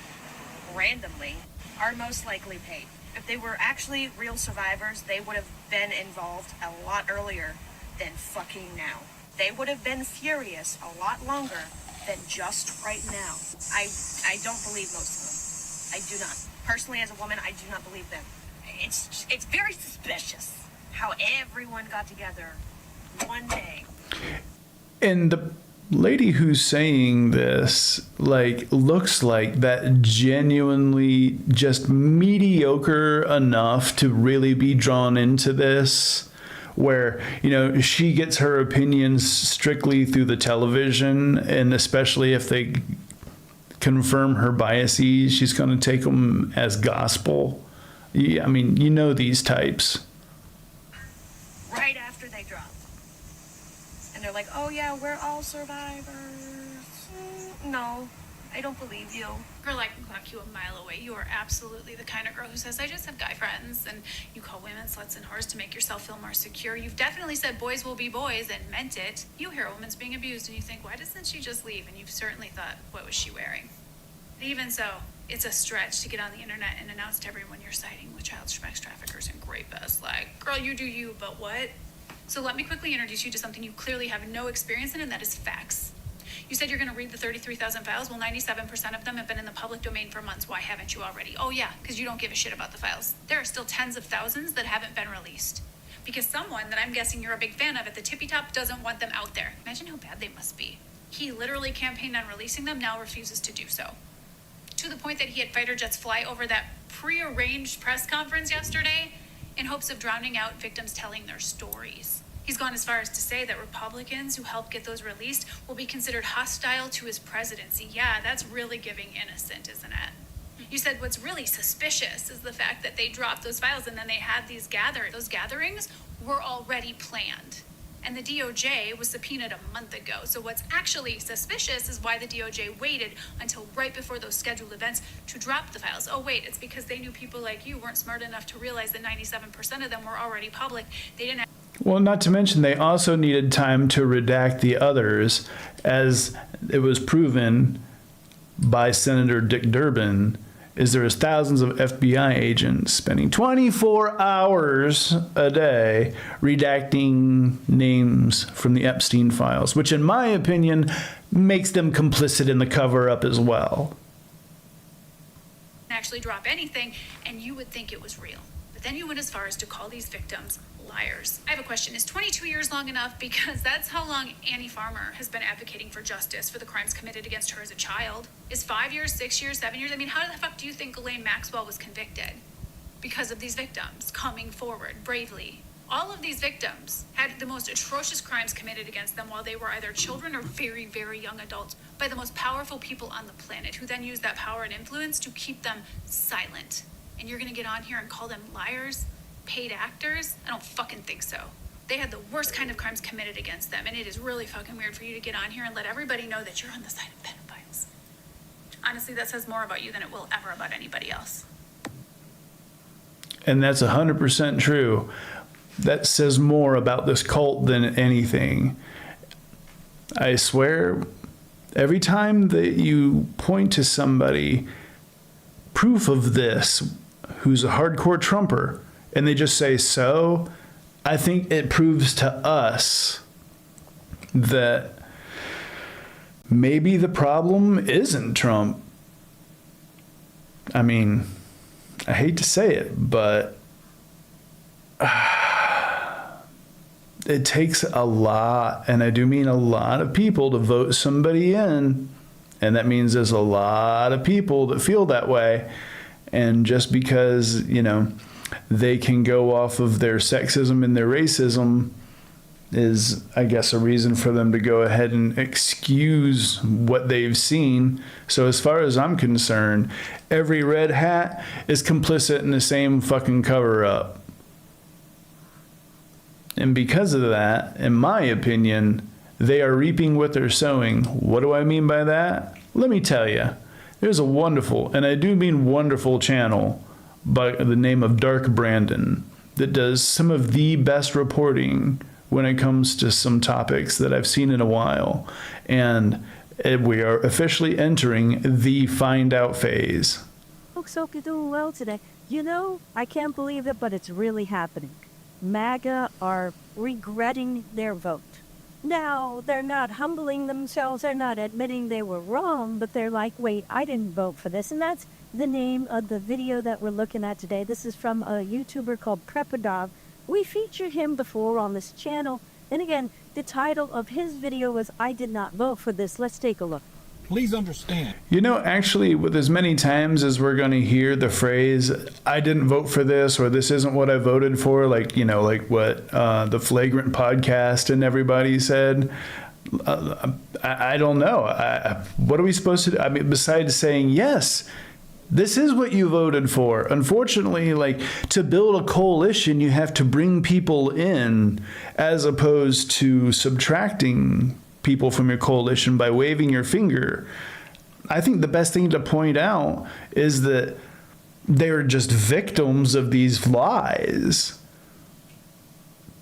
randomly, are most likely paid. If they were actually real survivors, they would have been involved a lot earlier than fucking now. They would have been furious a lot longer than just right now. I don't believe most of them. I do not. Personally, as a woman, I do not believe them. It's very suspicious how everyone got together one day. And the lady who's saying this, looks like that genuinely just mediocre enough to really be drawn into this, where, she gets her opinions strictly through the television, and especially if they confirm her biases, she's going to take them as gospel. Yeah, I mean, these types. Right after they drop. And they're like, oh yeah, we're all survivors. No, I don't believe you. Girl, I can clock you a mile away. You are absolutely the kind of girl who says, I just have guy friends, and you call women sluts and whores to make yourself feel more secure. You've definitely said boys will be boys and meant it. You hear a woman's being abused and you think, why doesn't she just leave? And you've certainly thought, what was she wearing? Even so, it's a stretch to get on the internet and announce to everyone you're siding with child sex traffickers and rapists. Like, girl, you do you, but what? So let me quickly introduce you to something you clearly have no experience in, and that is facts. You said you're going to read the 33,000 files. Well, 97% of them have been in the public domain for months. Why haven't you already? Oh, yeah, because you don't give a shit about the files. There are still tens of thousands that haven't been released. Because someone that I'm guessing you're a big fan of at the tippy top doesn't want them out there. Imagine how bad they must be. He literally campaigned on releasing them, now refuses to do so. To the point that he had fighter jets fly over that pre-arranged press conference yesterday in hopes of drowning out victims telling their stories. He's gone as far as to say that Republicans who helped get those released will be considered hostile to his presidency. Yeah, that's really giving innocent, isn't it? You said what's really suspicious is the fact that they dropped those files and then they had these gatherings. Those gatherings were already planned. And the DOJ was subpoenaed a month ago. So what's actually suspicious is why the DOJ waited until right before those scheduled events to drop the files. Oh, wait, it's because they knew people like you weren't smart enough to realize that 97% of them were already public. They didn't have. Well, not to mention they also needed time to redact the others, as it was proven by Senator Dick Durbin, is there is thousands of FBI agents spending 24 hours a day redacting names from the Epstein files, which in my opinion makes them complicit in the cover-up as well. Actually drop anything, and you would think it was real. But then you went as far as to call these victims liars. I have a question. Is 22 years long enough? Because that's how long Annie Farmer has been advocating for justice for the crimes committed against her as a child. Is 5 years, 6 years, 7 years? I mean, how the fuck do you think Ghislaine Maxwell was convicted? Because of these victims coming forward bravely. All of these victims had the most atrocious crimes committed against them while they were either children or very, very young adults by the most powerful people on the planet, who then used that power and influence to keep them silent. And you're gonna get on here and call them liars? Paid actors? I don't fucking think so. They had the worst kind of crimes committed against them, and it is really fucking weird for you to get on here and let everybody know that you're on the side of pedophiles. Honestly, that says more about you than it will ever about anybody else. And that's 100% true. That says more about this cult than anything. I swear, every time that you point to somebody, proof of this, who's a hardcore Trumper, and they just say so, I think it proves to us that maybe the problem isn't Trump. I mean, I hate to say it, but it takes a lot, and I do mean a lot of people to vote somebody in, and that means there's a lot of people that feel that way. And just because, you know, they can go off of their sexism and their racism is, I guess, a reason for them to go ahead and excuse what they've seen. So as far as I'm concerned, every red hat is complicit in the same fucking cover-up. And because of that, in my opinion, they are reaping what they're sowing. What do I mean by that? Let me tell you. There's a wonderful, and I do mean wonderful, channel by the name of Dark Brandon that does some of the best reporting when it comes to some topics that I've seen in a while. And we are officially entering the find out phase. Folks, hope you're doing well today. You know, I can't believe it, but it's really happening. MAGA are regretting their vote. Now, they're not humbling themselves, they're not admitting they were wrong, but they're like, wait, I didn't vote for this. And that's the name of the video that we're looking at today. This is from a YouTuber called Prepodov. We featured him before on this channel. And again, the title of his video was, I did not vote for this. Let's take a look. Please understand. You know, actually, with as many times as we're going to hear the phrase, I didn't vote for this, or this isn't what I voted for, like, you know, like what the Flagrant podcast and everybody said, I don't know. What are we supposed to do? I mean, besides saying, yes, this is what you voted for. Unfortunately, like, to build a coalition, you have to bring people in as opposed to subtracting people from your coalition by waving your finger. I think the best thing to point out is that they're just victims of these lies.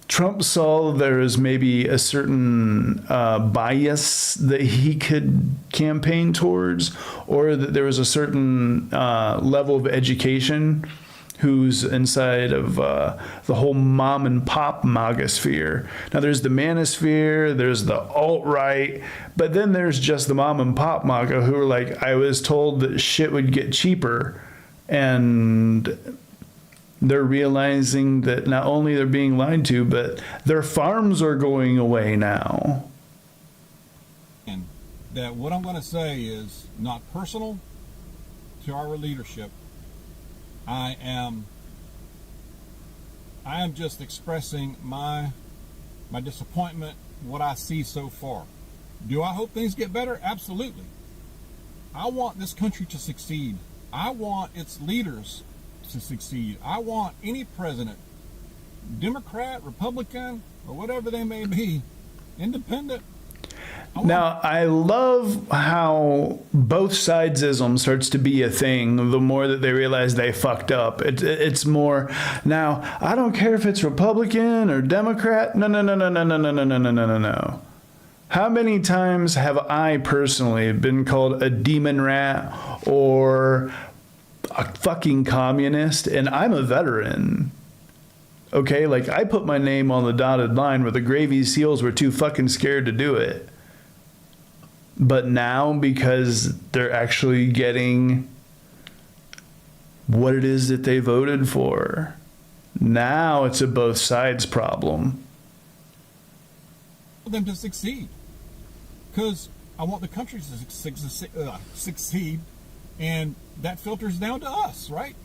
Trump saw there was maybe a certain bias that he could campaign towards, or that there was a certain level of education who's inside of the whole mom and pop MAGA sphere. Now there's the manosphere, there's the alt-right, but then there's just the mom and pop MAGA who are like, I was told that shit would get cheaper, and they're realizing that not only they're being lied to, but their farms are going away now. And that what I'm going to say is not personal to our leadership. I am just expressing my disappointment, what I see so far. Do I hope things get better? Absolutely. I want this country to succeed. I want its leaders to succeed. I want any president, Democrat, Republican, or whatever they may be, independent. Now, I love how both sidesism starts to be a thing the more that they realize they fucked up. It's more, now, I don't care if it's Republican or Democrat. No. How many times have I personally been called a demon rat or a fucking communist? And I'm a veteran. Okay, like I put my name on the dotted line where the Gravy Seals were too fucking scared to do it. But now, because they're actually getting what it is that they voted for, now it's a both sides problem. For them to succeed, because I want the country to succeed, and that filters down to us, right?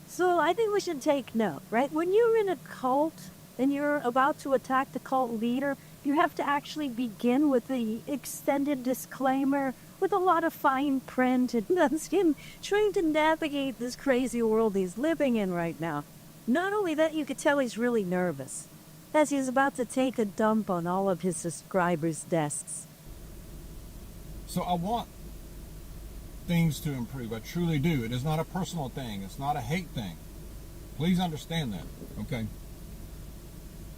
So I think we should take note, right? When you're in a cult and you're about to attack the cult leader, you have to actually begin with the extended disclaimer with a lot of fine print, and that's him trying to navigate this crazy world he's living in right now. Not only that, you could tell he's really nervous, as he's about to take a dump on all of his subscribers' desks. So I want things to improve. I truly do. It is not a personal thing. It's not a hate thing. Please understand that, okay?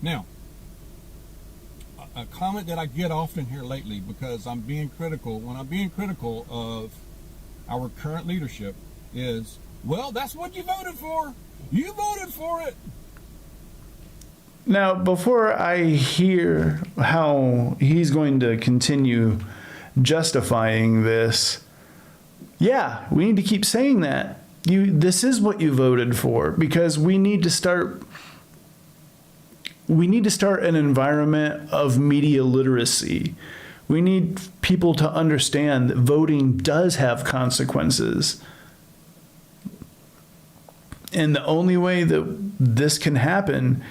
Now, a comment that I get often here lately, because I'm being critical, when I'm being critical of our current leadership, is, well, that's what you voted for. You voted for it. Now, before I hear how he's going to continue justifying this, yeah, we need to keep saying that. This is what you voted for, because we need to start an environment of media literacy. We need people to understand that voting does have consequences. And the only way that this can happen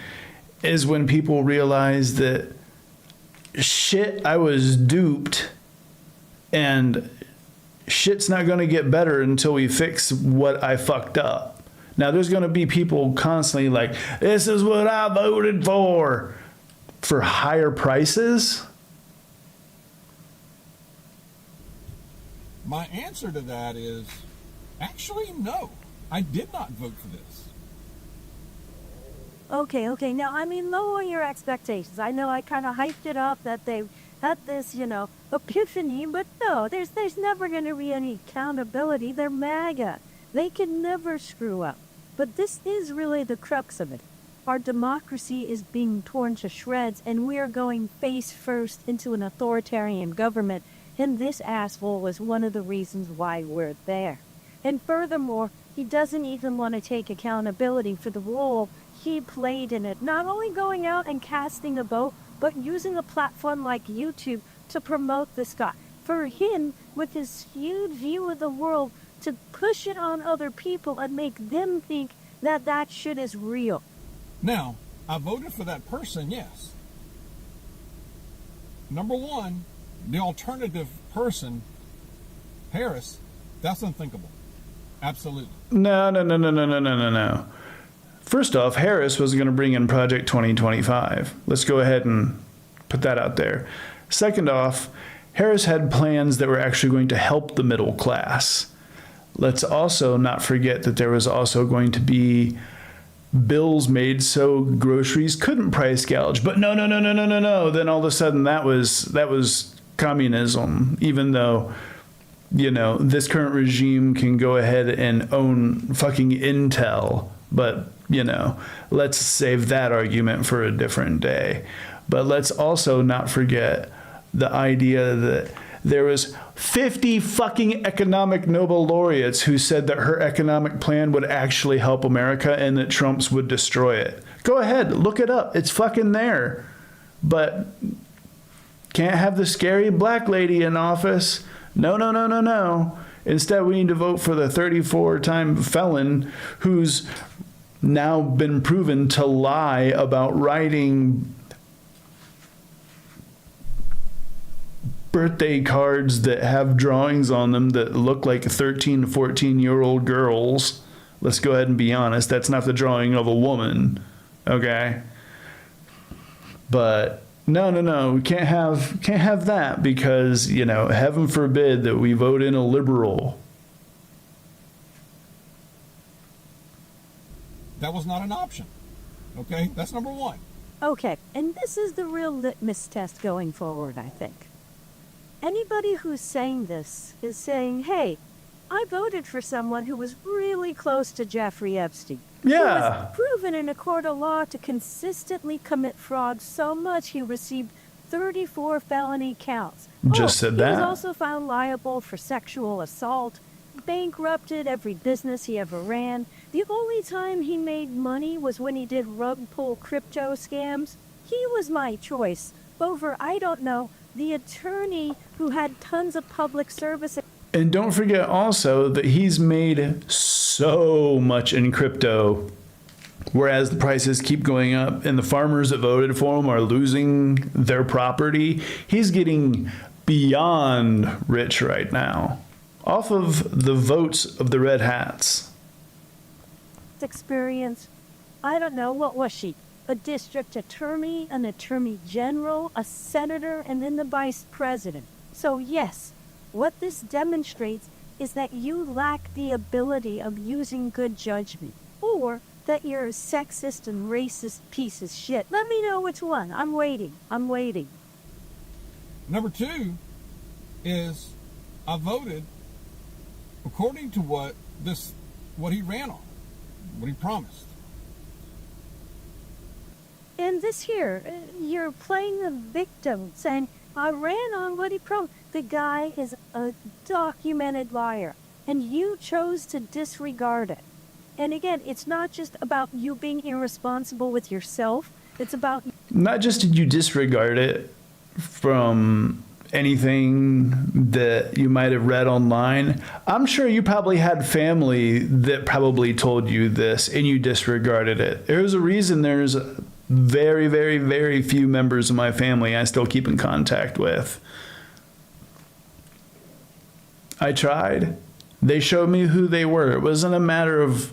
is when people realize that, shit, I was duped, and shit's not going to get better until we fix what I fucked up. Now, there's going to be people constantly like, this is what I voted for higher prices. My answer to that is, actually, no. I did not vote for this. Okay. Now, I mean, lower your expectations. I know I kind of hyped it up that they had this, epiphany, but no, there's never going to be any accountability. They're MAGA. They can never screw up. But this is really the crux of it. Our democracy is being torn to shreds, and we are going face first into an authoritarian government, and this asshole is one of the reasons why we're there. And furthermore, he doesn't even want to take accountability for the role he played in it, not only going out and casting a vote, but using a platform like YouTube to promote this guy. For him, with his skewed view of the world, to push it on other people and make them think that that shit is real. Now, I voted for that person, yes. Number one, the alternative person, Harris, that's unthinkable. Absolutely. No. First off, Harris was going to bring in Project 2025. Let's go ahead and put that out there. Second off, Harris had plans that were actually going to help the middle class. Let's also not forget that there was also going to be bills made so groceries couldn't price gouge. But no. Then all of a sudden that was communism, even though, you know, this current regime can go ahead and own fucking Intel. But, you know, let's save that argument for a different day. But let's also not forget the idea that there was 50 fucking economic Nobel laureates who said that her economic plan would actually help America and that Trump's would destroy it. Go ahead, look it up. It's fucking there. But can't have the scary black lady in office. No. Instead, we need to vote for the 34-time felon who's now been proven to lie about writing birthday cards that have drawings on them that look like 13 to 14-year-old girls. Let's go ahead and be honest. That's not the drawing of a woman. Okay? But no. We can't have that because, you know, heaven forbid that we vote in a liberal. That was not an option. Okay? That's number one. Okay, and this is the real litmus test going forward, I think. Anybody who's saying this is saying, hey, I voted for someone who was really close to Jeffrey Epstein. Yeah. Who was proven in a court of law to consistently commit fraud so much he received 34 felony counts. Just said that. He was also found liable for sexual assault, bankrupted every business he ever ran. The only time he made money was when he did rug pull crypto scams. He was my choice over, I don't know, the attorney who had tons of public service. And don't forget also that he's made so much in crypto, whereas the prices keep going up and the farmers that voted for him are losing their property. He's getting beyond rich right now off of the votes of the red hats. Experience. I don't know, what was she? A district attorney, an attorney general, a senator, and then the vice president. So yes, what this demonstrates is that you lack the ability of using good judgment, or that you're a sexist and racist piece of shit. Let me know which one. I'm waiting. Number two is I voted according to what he ran on, what he promised. And this here, you're playing the victim, saying, I ran on what he promised. The guy is a documented liar, and you chose to disregard it. And again, it's not just about you being irresponsible with yourself. It's about... Not just did you disregard it from anything that you might have read online. I'm sure you probably had family that probably told you this, and you disregarded it. There's a reason there's very, very, very few members of my family I still keep in contact with. I tried. They showed me who they were. It wasn't a matter of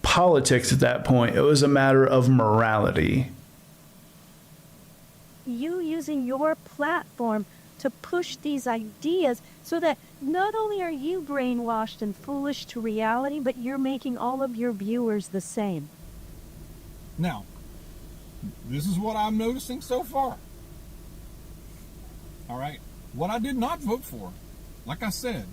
politics at that point. It was a matter of morality. You using your platform to push these ideas so that not only are you brainwashed and foolish to reality, but you're making all of your viewers the same. Now, this is what I'm noticing so far. All right. What I did not vote for, like I said,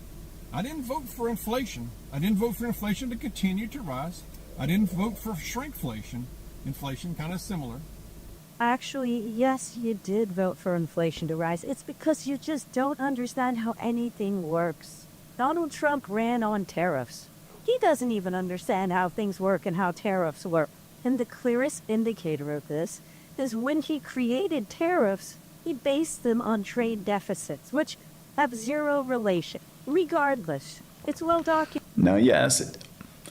I didn't vote for inflation. I didn't vote for inflation to continue to rise. I didn't vote for shrinkflation. Inflation, kind of similar. Actually, yes, you did vote for inflation to rise. It's because you just don't understand how anything works. Donald Trump ran on tariffs. He doesn't even understand how things work and how tariffs work. And the clearest indicator of this is when he created tariffs, he based them on trade deficits, which have zero relation. Regardless, it's well documented. Now, yes,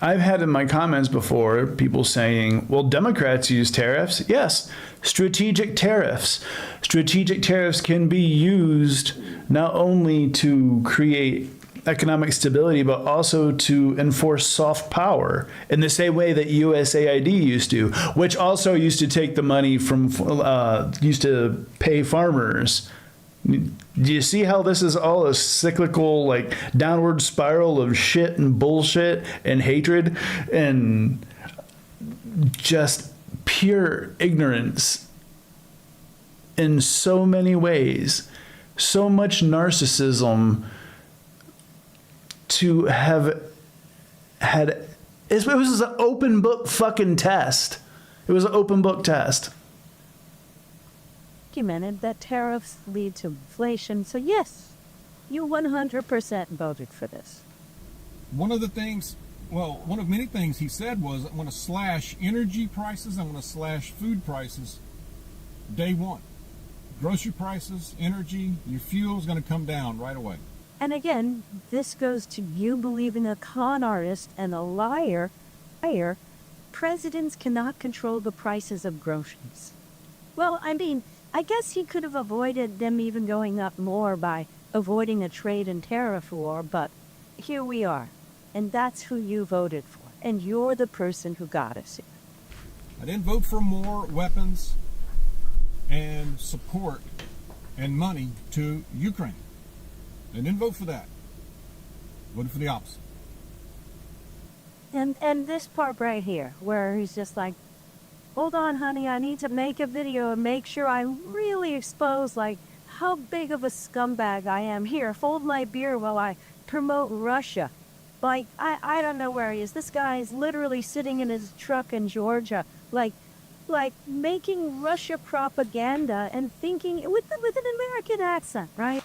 I've had in my comments before people saying, well, Democrats use tariffs. Yes, strategic tariffs. Strategic tariffs can be used not only to create economic stability, but also to enforce soft power in the same way that USAID used to, which also used to take the money from, used to pay farmers, Do you see how this is all a cyclical, like, downward spiral of shit and bullshit and hatred and just pure ignorance in so many ways, so much narcissism to have had. It was an open book fucking test. It was an open book test. Documented that tariffs lead to inflation, so yes, you 100% voted for this. One of the things, well, one of many things he said was, I'm going to slash energy prices, I'm going to slash food prices day one. Grocery prices, energy, your fuel is going to come down right away. And again, this goes to you believing a con artist and a liar. Presidents cannot control the prices of groceries. Well, I mean, I guess he could have avoided them even going up more by avoiding a trade and tariff war, but here we are. And that's who you voted for. And you're the person who got us here. I didn't vote for more weapons and support and money to Ukraine. I didn't vote for that. I voted for the opposite. And this part right here, where he's just like, hold on, honey, I need to make a video and make sure I really expose, like, how big of a scumbag I am. Here, fold my beer while I promote Russia. Like, I don't know where he is. This guy is literally sitting in his truck in Georgia, like making Russia propaganda and thinking with an American accent, right?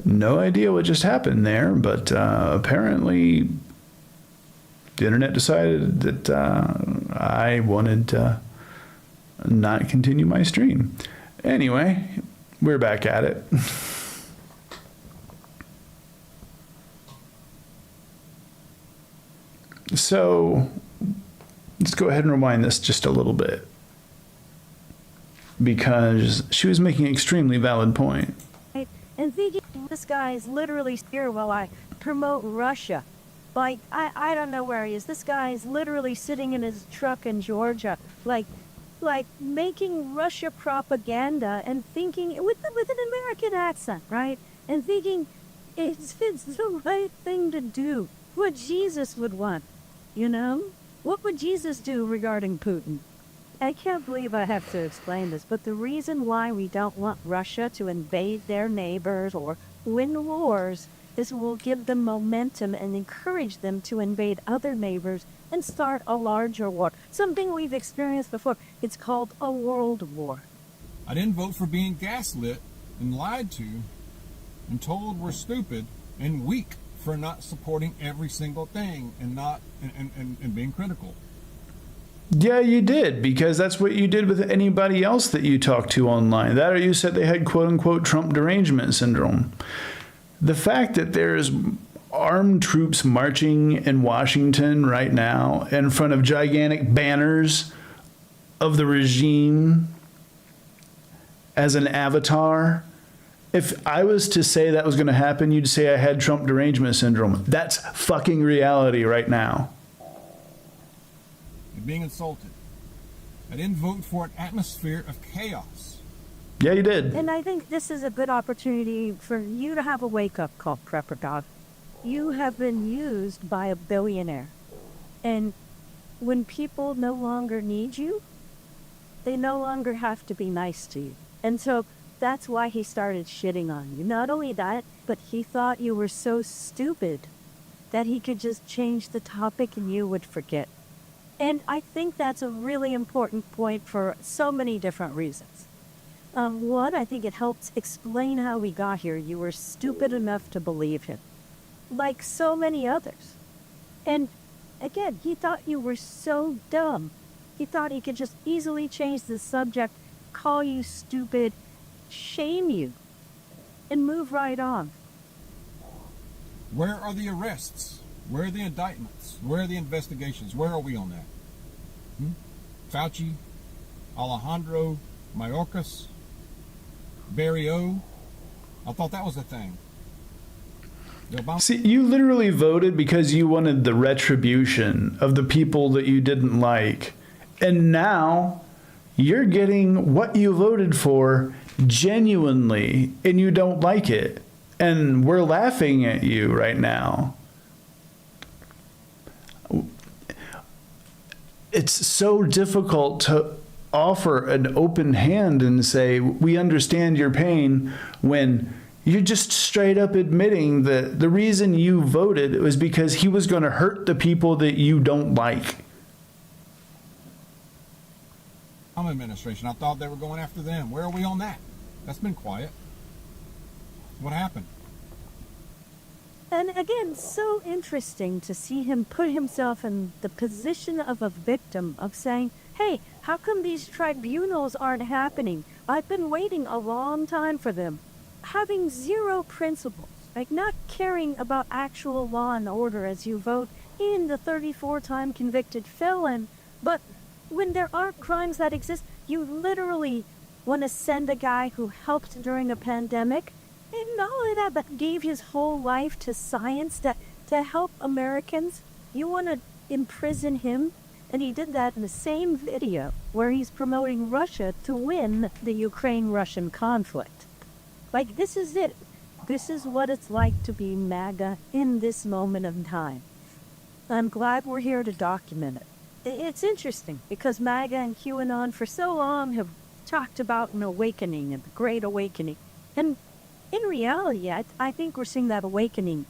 No idea what just happened there, but apparently the internet decided that I wanted to not continue my stream. Anyway, we're back at it. So let's go ahead and rewind this just a little bit, because she was making an extremely valid point. And thinking this guy is literally here while I promote Russia. Like, I don't know where he is. This guy is literally sitting in his truck in Georgia, like making Russia propaganda and thinking with an American accent, right? And thinking it's the right thing to do. What Jesus would want, you know? What would Jesus do regarding Putin? I can't believe I have to explain this, but the reason why we don't want Russia to invade their neighbors or win wars is we'll give them momentum and encourage them to invade other neighbors and start a larger war. Something we've experienced before. It's called a world war. I didn't vote for being gaslit and lied to and told we're stupid and weak for not supporting every single thing and not and being critical. Yeah, you did, because that's what you did with anybody else that you talked to online. That, or you said they had quote-unquote Trump derangement syndrome. The fact that there's armed troops marching in Washington right now in front of gigantic banners of the regime as an avatar, if I was to say that was going to happen, you'd say I had Trump derangement syndrome. That's fucking reality right now. Being insulted. I didn't vote for an atmosphere of chaos. Yeah, you did. And I think this is a good opportunity for you to have a wake-up call, Prepper God. You have been used by a billionaire. And when people no longer need you, they no longer have to be nice to you. And so that's why he started shitting on you. Not only that, but he thought you were so stupid that he could just change the topic and you would forget. And I think that's a really important point for so many different reasons. One, I think it helps explain how we got here. You were stupid enough to believe him, like so many others. And again, he thought you were so dumb. He thought he could just easily change the subject, call you stupid, shame you, and move right on. Where are the arrests? Where are the indictments? Where are the investigations? Where are we on that? Fauci, Alejandro Mayorkas, Barry O. I thought that was a thing. See, you literally voted because you wanted the retribution of the people that you didn't like. And now you're getting what you voted for genuinely, and you don't like it. And we're laughing at you right now. It's so difficult to offer an open hand and say, we understand your pain, when you're just straight up admitting that the reason you voted was because he was going to hurt the people that you don't like. Administration, I thought they were going after them. Where are we on that? That's been quiet. What happened? And again, so interesting to see him put himself in the position of a victim, of saying, hey, how come these tribunals aren't happening? I've been waiting a long time for them. Having zero principles, like not caring about actual law and order as you vote in the 34-time convicted felon. But when there are crimes that exist, you literally want to send a guy who helped during a pandemic, and not only that, but gave his whole life to science to help Americans. You want to imprison him? And he did that in the same video where he's promoting Russia to win the Ukraine-Russian conflict. Like, this is it. This is what it's like to be MAGA in this moment of time. I'm glad we're here to document it. It's interesting because MAGA and QAnon for so long have talked about an awakening and the Great Awakening. And in reality, I think we're seeing that awakening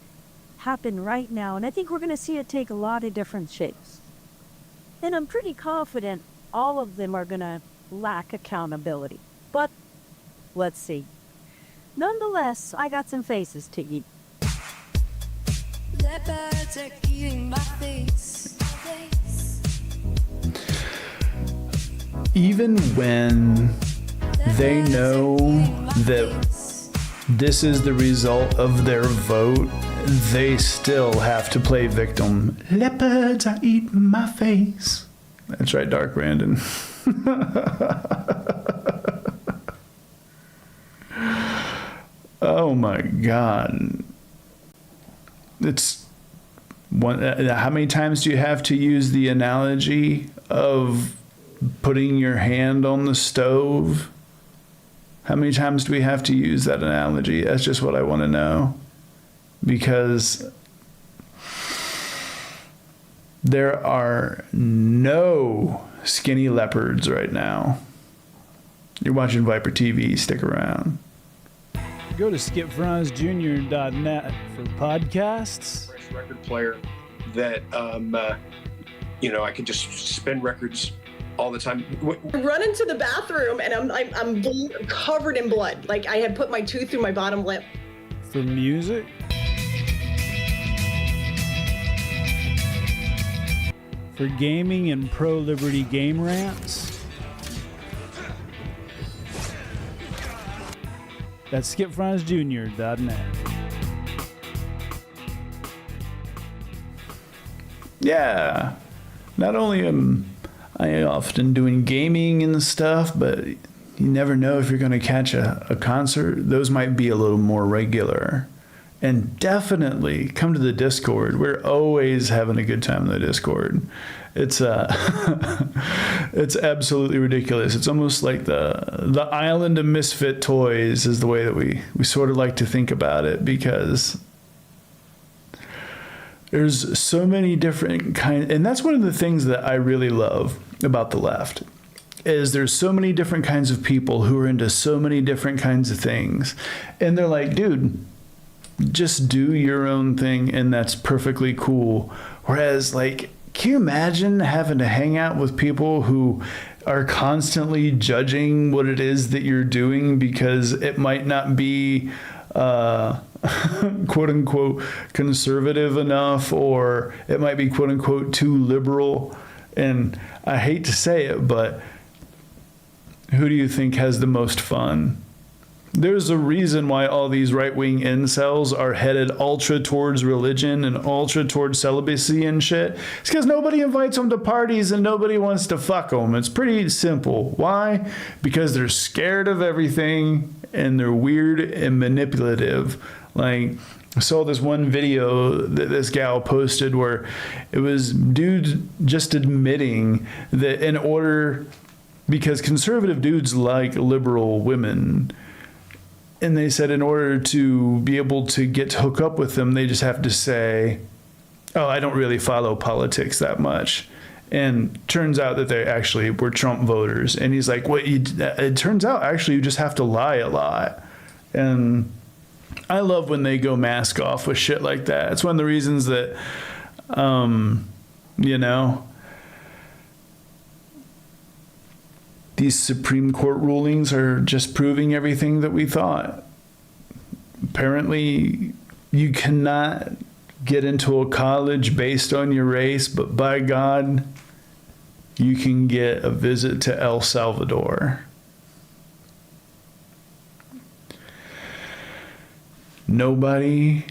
happen right now. And I think we're going to see it take a lot of different shapes. And I'm pretty confident all of them are going to lack accountability. But let's see. Nonetheless, I got some faces to eat. Leopards are eating my face. Even when they know that this is the result of their vote, they still have to play victim. Leopards are eating my face. That's right, Dark Brandon. Oh my God. It's one. How many times do you have to use the analogy of putting your hand on the stove? How many times do we have to use that analogy? That's just what I want to know. Because there are no skinny leopards right now. You're watching ViperTV. Stick around. Go to skipfranzjr.net for podcasts. Fresh record player that, I could just spin records all the time. I run into the bathroom and I'm covered in blood. Like I had put my tooth through my bottom lip. For music. For gaming and pro-liberty game rants. That's skipfranzjr.net. Yeah. Not only am I often doing gaming and stuff, but you never know if you're going to catch a concert. Those might be a little more regular. And definitely come to the Discord. We're always having a good time in the Discord. It's it's absolutely ridiculous. It's almost like the island of misfit toys is the way that we sort of like to think about it, because there's so many different kinds. And that's one of the things that I really love about the left, is there's so many different kinds of people who are into so many different kinds of things. And they're like, dude, just do your own thing, and that's perfectly cool. Whereas, like, can you imagine having to hang out with people who are constantly judging what it is that you're doing because it might not be quote unquote conservative enough, or it might be quote unquote too liberal. And I hate to say it, but who do you think has the most fun? There's a reason why all these right-wing incels are headed ultra towards religion and ultra towards celibacy and shit. It's because nobody invites them to parties and nobody wants to fuck them. It's pretty simple. Why? Because they're scared of everything and they're weird and manipulative. Like, I saw this one video that this gal posted where it was dudes just admitting that in order, because conservative dudes like liberal women, and they said in order to be able to get to hook up with them, they just have to say, oh, I don't really follow politics that much. And turns out that they actually were Trump voters. And he's like, well, it turns out actually you just have to lie a lot. And I love when they go mask off with shit like that. It's one of the reasons that, you know, these Supreme Court rulings are just proving everything that we thought. Apparently, you cannot get into a college based on your race, but by God, you can get a visit to El Salvador. Nobody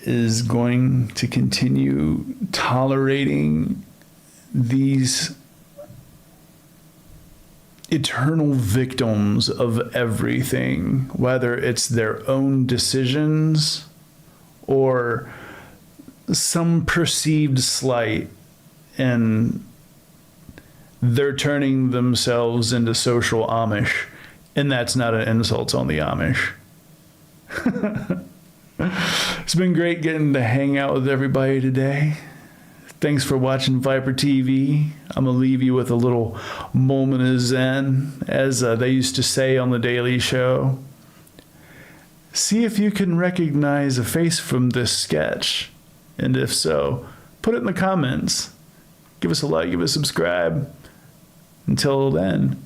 is going to continue tolerating these eternal victims of everything, whether it's their own decisions or some perceived slight, and they're turning themselves into social Amish, and that's not an insult on the Amish. It's been great getting to hang out with everybody today. Thanks for watching ViperTV. I'm going to leave you with a little moment of zen, as they used to say on The Daily Show. See if you can recognize a face from this sketch. And if so, put it in the comments. Give us a like, give us a subscribe. Until then,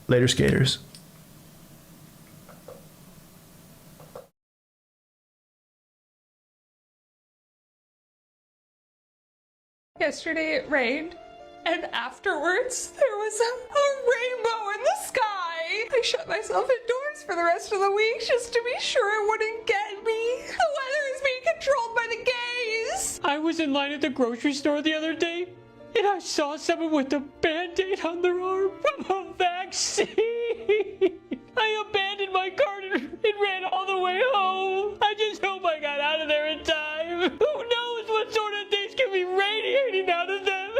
later, skaters. Yesterday it rained, and afterwards there was a rainbow in the sky. I shut myself indoors for the rest of the week just to be sure it wouldn't get me. The weather is being controlled by the gays. I was in line at the grocery store the other day, and I saw someone with a Band-Aid on their arm from a vaccine. I abandoned my cart and ran all the way home. I just hope I got out of there in time. Who knows what sort of things can be radiating out of them?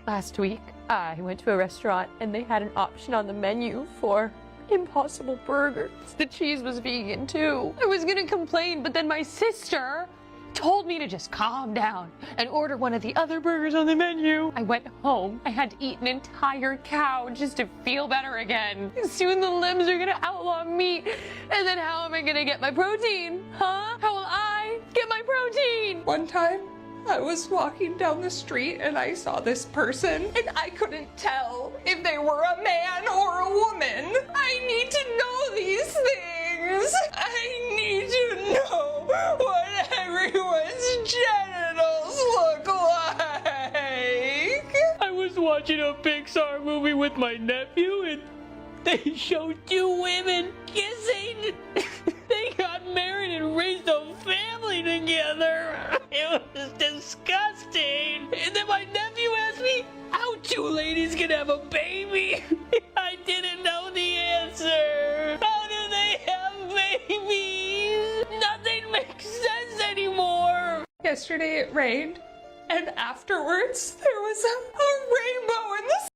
Last week, I went to a restaurant and they had an option on the menu for Impossible Burgers. The cheese was vegan too. I was gonna complain, but then my sister told me to just calm down and order one of the other burgers on the menu. I went home. I had to eat an entire cow just to feel better again. Soon the limbs are gonna outlaw meat. And then how am I gonna get my protein? Huh? How will I get my protein? One time, I was walking down the street and I saw this person and I couldn't tell if they were a man or a woman. I need to know these things. I need to know what everyone's genitals look like. I was watching a Pixar movie with my nephew and they showed two women kissing. They got married and raised a family together. It was disgusting. And then my nephew asked me how two ladies can have a baby. I didn't know the answer. How do they have babies? Nothing makes sense anymore. Yesterday it rained, and afterwards there was a rainbow in the